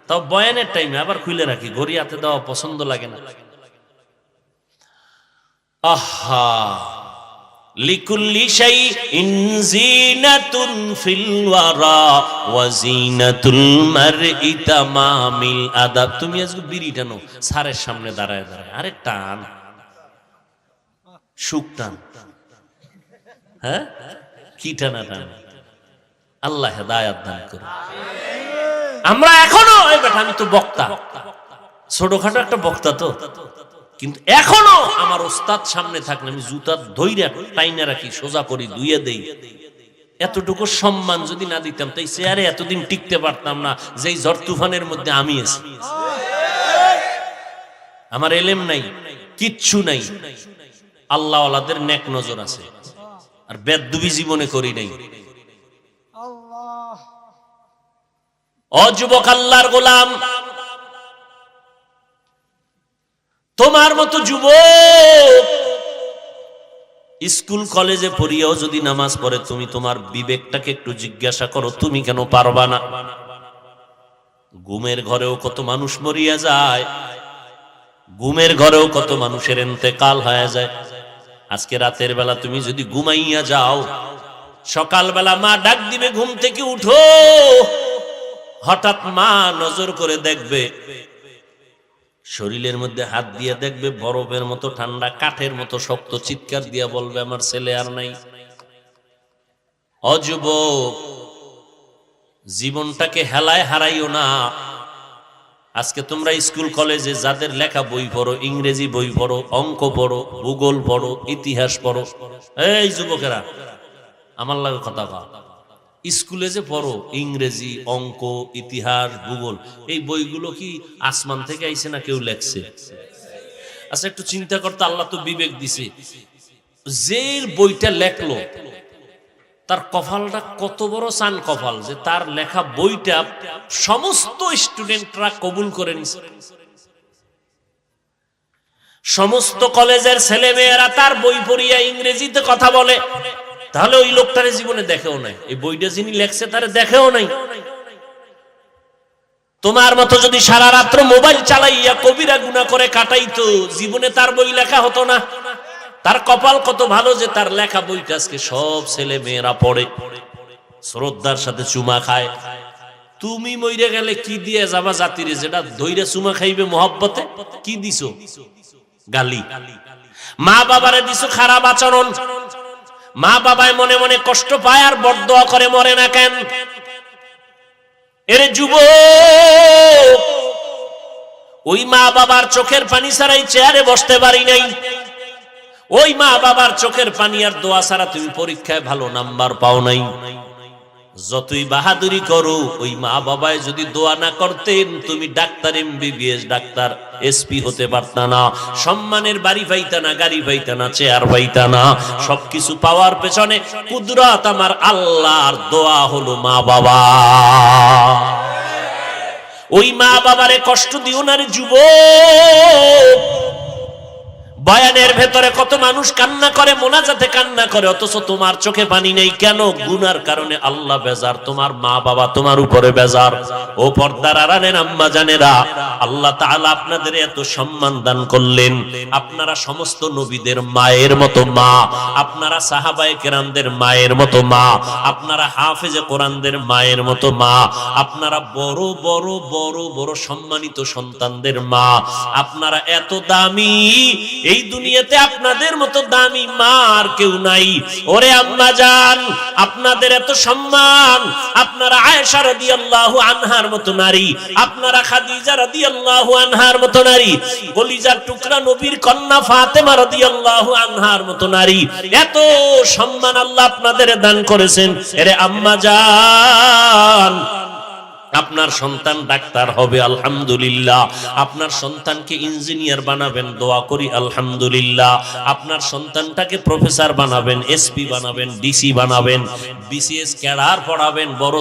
তাও বয়ানের টাইমে আবার খুলে রাখি, ঘড়ি হাতে দেওয়া পছন্দ লাগে না। আহা, লিকুল্লি শাইইন জিনাতুন ফিল ওয়ারা ওয়া জিনাতুল মারই তামামিল আদাব। তুমি আজকে বিড়ি টানো স্যারের সামনে দাঁড়ায় দাঁড়ায়, আরে টান, সুখ টান। হ্যাঁ, কি টানা টান? আল্লাহ হেদায়েত দান করুন। আমরা এখনো এই বেটা, আমি তো বক্তা, ছোটখাটো একটা বক্তা তো, কিন্তু এখনো আমার ওস্তাদ সামনে থাকলে আমি জুতা ধইরা টাইনা রাখি, সোজা করি, ধুইয়া দেই। এতটুকু সম্মান যদি না দিতাম তাই চেয়ারে এতদিন টিকতে পারতাম না, যেই ঝড় তুফানের মধ্যে আমি আছি। আমার এলেম নাই, কিচ্ছু নাই, আল্লাহ ওয়ালাদের নেক নজর আছে, আর বেদবি জীবনে করি নাই। ও যুবক আল্লাহর গোলাম, তোমার মতো যুবক স্কুল কলেজে পড়িয়াও যদি নামাজ পড়ে, তুমি তোমার বিবেকটাকে একটু জিজ্ঞাসা করো, তুমি কেন পারবা না? ঘুমের ঘরেও কত মানুষ মরিয়া যায়, ঘুমের ঘরেও কত মানুষের ইন্তেকাল হয়ে যায়। আজকে রাতের বেলা তুমি যদি ঘুমাইয়া যাও, সকালবেলা মা ডাক দিবে ঘুম থেকে উঠো, হঠাৎ মা নজর করে দেখবে, শরীরের মধ্যে হাত দিয়ে দেখবে বরফের মতো ঠান্ডা, কাঠের মতো শক্ত, চিৎকার দিয়া বলবে আমার ছেলে আর নাই। অযুবক, জীবনটাকে হেলায় হারাইও না। আজকে তোমরা স্কুল কলেজে যাদের লেখা বই পড়ো, ইংরেজি বই পড়ো, অঙ্ক পড়ো, ভূগোল পড়ো, ইতিহাস পড়ো, এই যুবকেরা আমার লাগে কথা কও, স্কুলে যে পড়ো ইংরেজি, অঙ্ক, ইতিহাস, ভূগোল, এই বইগুলো কি আসমান থেকে আইছে না কেউ লেখছে? আচ্ছা একটু চিন্তা করতে, আল্লাহ তো বিবেক দিছে, যে বইটা লেখলো তার কপালটা কত বড় চান কপাল, যে তার লেখা বইটা সমস্ত স্টুডেন্টরা কবুল করে নিছে। সমস্ত কলেজের ছেলে মেয়েরা তার বই পড়িয়া ইংরেজিতে কথা বলে, তাহলে ওই লোকটারে জীবনে দেখেও নাই, এই বইটা যিনি লেখছে তারে দেখেও নাই। তোমার মতো যদি সারা রাত্র মোবাইল চালাইয়া কবিরা গুনাহ করে কাটাইতো, জীবনে তার বই লেখা হতো না। তার কপাল কত ভালো যে তার লেখা বইটা আজকে সব ছেলে মেয়েরা পড়ে, শ্রদ্ধার সাথে চুমা খায়। তুমি মইরে গেলে কি দিয়ে যাবা জাতিরে, যেটা ধইরা চুমা খাইবে মহব্বতে? কি দিছো? গালি। মা বাবারে দিছো খারাপ আচরণ, মা বাবায় মনে মনে কষ্ট পায় আর বরদোয়া করে মরে না কেন? এর যুবক, ওই মা বাবার চোখের পানি ছাড়াই চেয়ারে বসতে পারি নাই, ওই মা বাবার চোখের পানি আর দোয়া ছাড়া তুমি পরীক্ষায় ভালো নাম্বার পাও নাই। যতই বাহাদুরি করো, ওই মা বাবায় যদি দোয়া না করতেন তুমি ডাক্তার, এমবিবিএস ডাক্তার, এসপি হতে পারতা না, সম্মানের বাড়ি পাইতা না, গাড়ি পাইতা না, চেয়ার পাইতা না। সবকিছু পাওয়ার পেছনে কুদরত আমার আল্লাহর, দোয়া হলো মা বাবা। ওই মা বাবারে কষ্ট দিও না রে যুবক। বয়ানের ভেতরে কত মানুষ কান্না করে, মোনাজাতে কান্না করে, অথচ তোমার চোখে পানি নেই কেন? গুনার কারণে আল্লাহ বেজার, তোমার মা বাবা তোমার উপরে বেজার। ও পর্দার আড়ালের আম্মা জানেরা, আল্লাহ তাআলা আপনাদের এত সম্মান দান করলেন। আপনারা সমস্ত নবীদের মায়ের মতো মা, আপনারা সাহাবায়ে কেরামদের মায়ের মতো মা, আপনারা হাফেজে কোরআনদের মায়ের মতো মা, আপনারা বড় বড় বড় বড় সম্মানিত সন্তানদের মা, আপনারা এত দামি। এই দুনিয়াতে আপনাদের মতো দামি মা আর কেউ নাই। ওরে আম্মা জান, আপনাদের এত সম্মান, আপনারা আয়েশা রাদিয়াল্লাহু আনহার মতো নারী, আপনারা খাদিজা রাদিয়াল্লাহু আনহার মতো নারী, কলিজার টুকরা নবীর কন্যা ফাতেমা রাদিয়াল্লাহু আনহার মতো নারী, এত সম্মান আল্লাহ আপনাদের দান করেছেন। এরে আম্মা জান, আপনার সন্তান ডাক্তার হবে আলহামদুলিল্লাহ, আপনার সন্তানকে ইঞ্জিনিয়ার বানাবেন, দোয়া করি আলহামদুলিল্লাহ, আপনার সন্তানটাকে প্রফেসর বানাবেন, এসপি বানাবেন, ডিসি বানাবেন, বিসিএস ক্যাডার পড়াবেন, বড়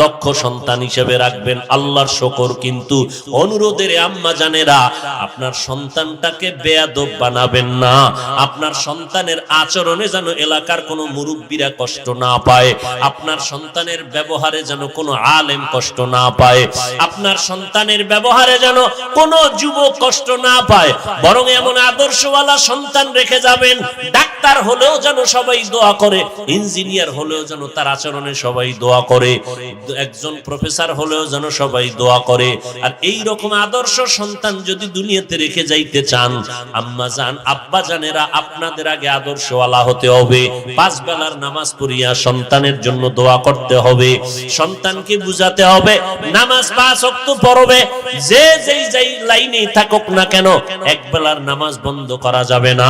দক্ষ সন্তান হিসেবে রাখবেন, আল্লাহর শুকর। কিন্তু অনুরোধের আম্মা জানেরা, আপনার সন্তানটাকে বেয়াদব বানাবেন না। আপনার সন্তানের আচরণে যেন এলাকার কোনো মুরব্বীরা কষ্ট না পায়, আপনার সন্তানের ব্যবহারে যেন কোনো আলেম কষ্ট না পায়, আপনার সন্তানের ব্যবহারে যেন কোনো যুবক কষ্ট না পায়, বরং এমন আদর্শওয়ালা সন্তান রেখে যাবেন, ডাক্তার হলেও যেন সবাই দোয়া করে, ইঞ্জিনিয়ার হলেও যেন তার আচরণে সবাই দোয়া করে, একজন প্রফেসর হলেও যেন সবাই দোয়া করে। আর এই রকম আদর্শ সন্তান যদি দুনিয়াতে রেখে যাইতে চান, আম্মা জান আব্বা জানেরা, আপনাদের আগে আদর্শওয়ালা হতে হবে। 5 বেলার নামাজ পড়িয়া সন্তানের জন্য দোয়া করতে হবে, সন্তানকে বুঝাতে হবে নামাজ 5 ওয়াক্ত পড়বে, যে যেই লাইনে থাকুক না কেন, এক বেলার নামাজ বন্ধ করা যাবে না,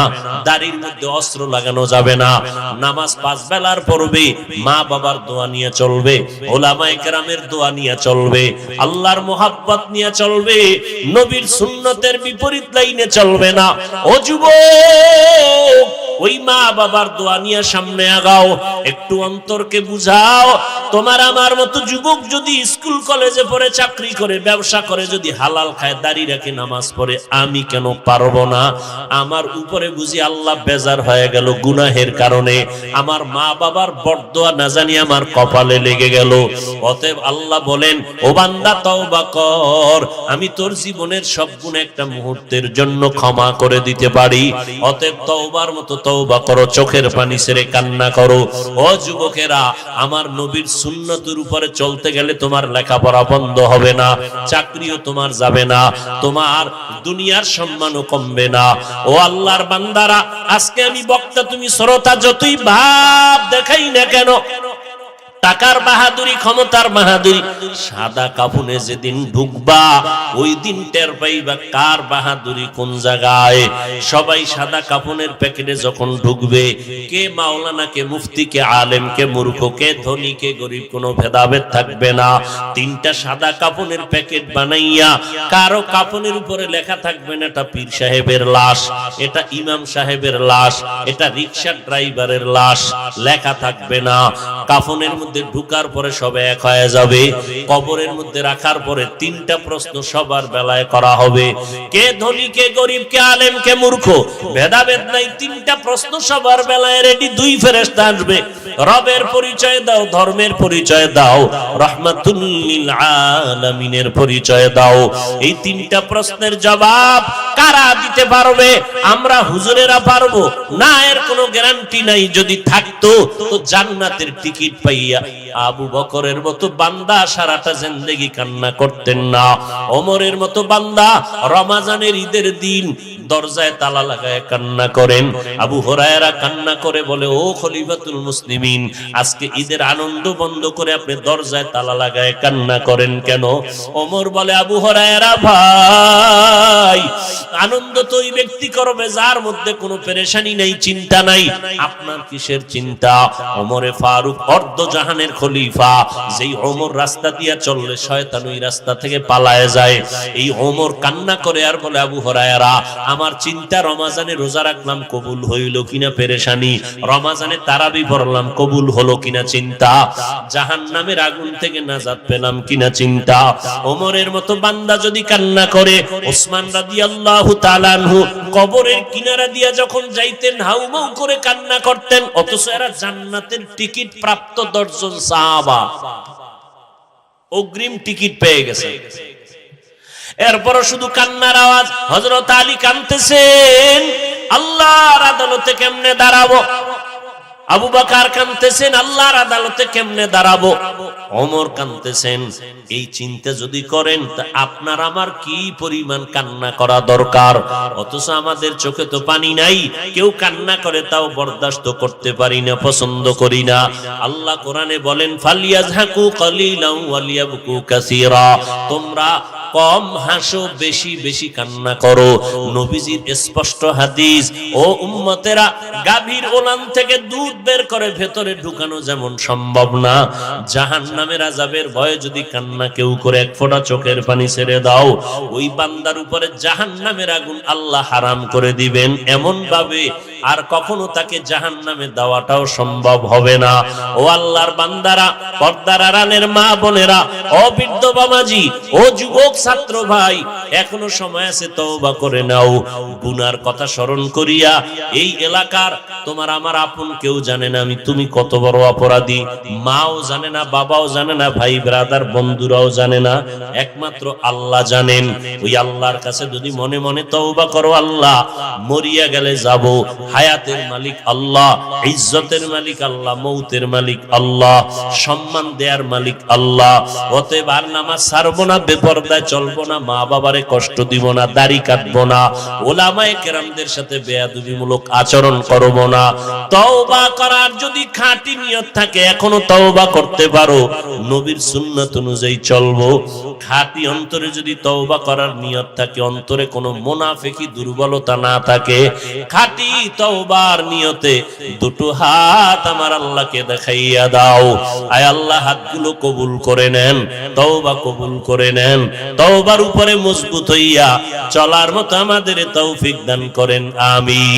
দাড়ির মধ্যে অস্ত্র লাগানো যাবে না, নামাজ 5 বেলার পড়বে, মা বাবার দোয়া নিয়ে চলবে, ওলামায়ে কেরামের দোয়া নিয়ে চলবে, আল্লাহর মোহাব্বত নিয়ে চলবে, নবীর সুন্নতের বিপরীত লাইনে চলবে না। ও যুবক, ওই মা বাবার দোয়া নিয়ে সামনে আগাও, একটু অন্তরকে বুঝাও। তোমার আমার মতো যুবক যদি স্কুল কলেজে পড়ে, চাকরি করে, ব্যবসা করে, যদি হালাল খায়, দাড়ি রাখে, নামাজ পড়ে, আমি কেন পারবো না? আমার উপরে বুঝি আল্লাহ বেজার হয়ে গেল গুনাহের কারণে, আমার মা বাবার বরদোয়া না জানি আমার কপালে লেগে গেল। অতএব আল্লাহ বলেন, ও বান্দা তওবা কর, আমি তোর জীবনের সব গুনাহ একটা মুহূর্তের জন্য ক্ষমা করে দিতে পারি। অতএব তওবার মতো তওবা করো, চোখের পানি ছেড়ে কান্না করো। ও যুবকেরা, আমার নবীর সুন্নতের উপরে চলতে গেলে তোমার লেখাপড়া বন্ধ হবে না, চাকরিও তোমার যাবে না, তোমার দুনিয়ার সম্মানও কমবে না। ও আল্লাহর বান্দারা, আজকে আমি বক্তা, তুমি শ্রোতা, যতই ভাব দেখাই না কেন, টাকার বাহাদুরি, ক্ষমতার বাহাদুরি, সাদা কাফনে যেদিন ঢুকবা ওই দিন টের পাইবা কার বাহাদুরি কোন জায়গায়। সবাই সাদা কাফনের প্যাকেটে যখন ঢুকবে, কে মাওলানা, কে মুফতি, কে আলেম, কে মূর্খ, কে ধনী, কে গরিব, কোনো ভেদাভেদ থাকবে না। 3টা সাদা কাফনের প্যাকেট বানাইয়া কারো কাফনের উপরে লেখা থাকবে না এটা পীর সাহেবের লাশ, এটা ইমাম সাহেবের লাশ, এটা রিকশা ড্রাইভারের লাশ, লেখা থাকবে না। কাফনের মধ্যে ঢুকার পরে সবে এক হয়ে যাবে, কবরের মধ্যে রাখার পরে 3টা প্রশ্ন সবার বেলায় করা হবে, কে ধনী, কে গরিব, কে আলেম, কে মূর্খ, ভেদাভেদ নাই। 3টা প্রশ্ন সবার বেলায় রেডি। 2 ফেরেশতা আসবে, রবের পরিচয় দাও, ধর্মের পরিচয় দাও, রাহমাতুল লিল আলামিনের পরিচয় দাও। এই 3টা প্রশ্নের জবাব কারা দিতে পারবে? আমরা হুজুরেরা পারবো না, এর কোনো গ্যারান্টি নাই। যদি থাকতো তো জান্নাতের টিকিট পাইয়া আবু বকরের মতো বান্দা সারাটা জিন্দেগি কান্না করতেন না। ওমরের মতো বান্দা রমজানের ঈদের দিন দরজায় তালা লাগায় কান্না করেন। আবু হুরায়রা কান্না করে বলে, ও খলিফাতুল মুসলিমিন, আজকে ঈদের আনন্দ বন্ধ করে আপনি দরজায় তালা লাগায় কান্না করেন কেন? ওমর বলে, আবু হুরায়রা ভাই, আনন্দ তো ওই ব্যক্তি করবে যার মধ্যে কোনো পেরেশানি নাই, চিন্তা নাই। আপনার কিসের চিন্তা? ওমরে ফারুক অর্ধ জাহানের খলিফা, যেই ওমর রাস্তা দিয়া চললে শয়তান ওই রাস্তা থেকে পালায় যায়। এই ওমর কান্না করে আর বলে, আবু হুরায়রা, আমার চিন্তা রমজানে রোজা রাখলাম কবুল হইল কিনা পেরেশানি, রমজানে তারাবি পড়লাম কবুল হলো কিনা চিন্তা, জাহান্নামের আগুন থেকে নাজাত পেলাম কিনা চিন্তা। ওমরের মতো বান্দা যদি কান্না করে, ওসমান রাদিয়াল্লাহু তাআলা আনহু কবরের কিনারা দিয়া যখন যাইতেন হাউমাউ করে কান্না করতেন, অথচ এরা জান্নাতের টিকিট প্রাপ্ত 10 জন সাহাবা অগ্রিম টিকিট পেয়ে গেছে। এরপরও শুধু কান্নার আওয়াজ। হযরত আলী কাঁদতেছেন, আল্লাহর আদালতে কেমনে দাঁড়াবো? আবু বকর কাঁদতেছেন, আল্লাহর আদালতে কেমনে দাঁড়াবো? ওমর কাঁদতেছেন। এই চিন্তা যদি করেন তা আপনার আমার কি পরিমাণ কান্না করা দরকার, অথচ আমাদের চোখে তো পানি নাই। কেউ কান্না করে তাও বরদাস্ত করতে পারি না, পছন্দ করি না। আল্লাহ কোরআনে বলেন, ফালিয়াযহাকু কালিলান ওয়ালিয়াবকু কাসীরা, তোমরা কম হাসো, বেশি বেশি কান্না করো। নবীজির স্পষ্ট হাদিস, ও উম্মতেরা, গাভীর ওলান থেকে দুধ বের করে ভেতরে ঢুকানো যেমন সম্ভব না, জাহান্নামের আযাবের ভয়ে যদি কান্না কেউ করে এক ফোঁটা চোখের পানি ছেড়ে দাও, ওই বান্দার উপরে জাহান্নামের আগুন আল্লাহ হারাম করে দিবেন এমন ভাবে আর কখনো তাকে জাহান্নামে দেওয়াটাও সম্ভব হবে না। ও আল্লাহর বান্দারা, পর্দার আড়ালের মা বোনেরা, ও বৃদ্ধ বাবাজি, ও যুবক ছাত্র ভাই, এখনো সময় আছে, তওবা করে নাও। গুনার কথা স্মরণ করিয়া, এই এলাকার তোমার আমার আপন কেউ জানে না তুমি কত বড় অপরাধী, মাও জানে না, বাবাও জানে না, ভাই ব্রাদার বন্ধুরাও জানে না, একমাত্র আল্লাহ জানেন। ওই আল্লাহর কাছে যদি মনে মনে তওবা করো, আল্লাহ, মরিয়া গেলে যাব, হায়াতের মালিক আল্লাহ, ইজ্জতের মালিক আল্লাহ, মৌতের মালিক আল্লাহ, সম্মান দেয়ার মালিক আল্লাহ। অতএব আর নামাজ ছাড়বো না, বেপরদায় চলবো না, মা বাবারে কষ্ট দিব না, দাড়ি কাটবো না, ওলামায়ে কেরামদের সাথে বেয়াদবিমূলক আচরণ করব না। তওবা করার যদি খাঁটি নিয়ত থাকে এখনো তওবা করতে পারো, নবীর সুন্নাত অনুযায়ী চলবো। খাঁটি অন্তরে যদি তওবা করার নিয়ত থাকে, অন্তরে কোনো মুনাফিকি দুর্বলতা না থাকে, খাঁটি তওবার নিয়তে দুটো হাত আমার আল্লাহকে দেখাইয়া দাও। আয় আল্লাহ, হাতগুলো কবুল করে নেন, তওবা কবুল করে নেন, তওবার উপরে মজবুত হইয়া চলার মতো আমাদের তৌফিক দান করেন, আমিন।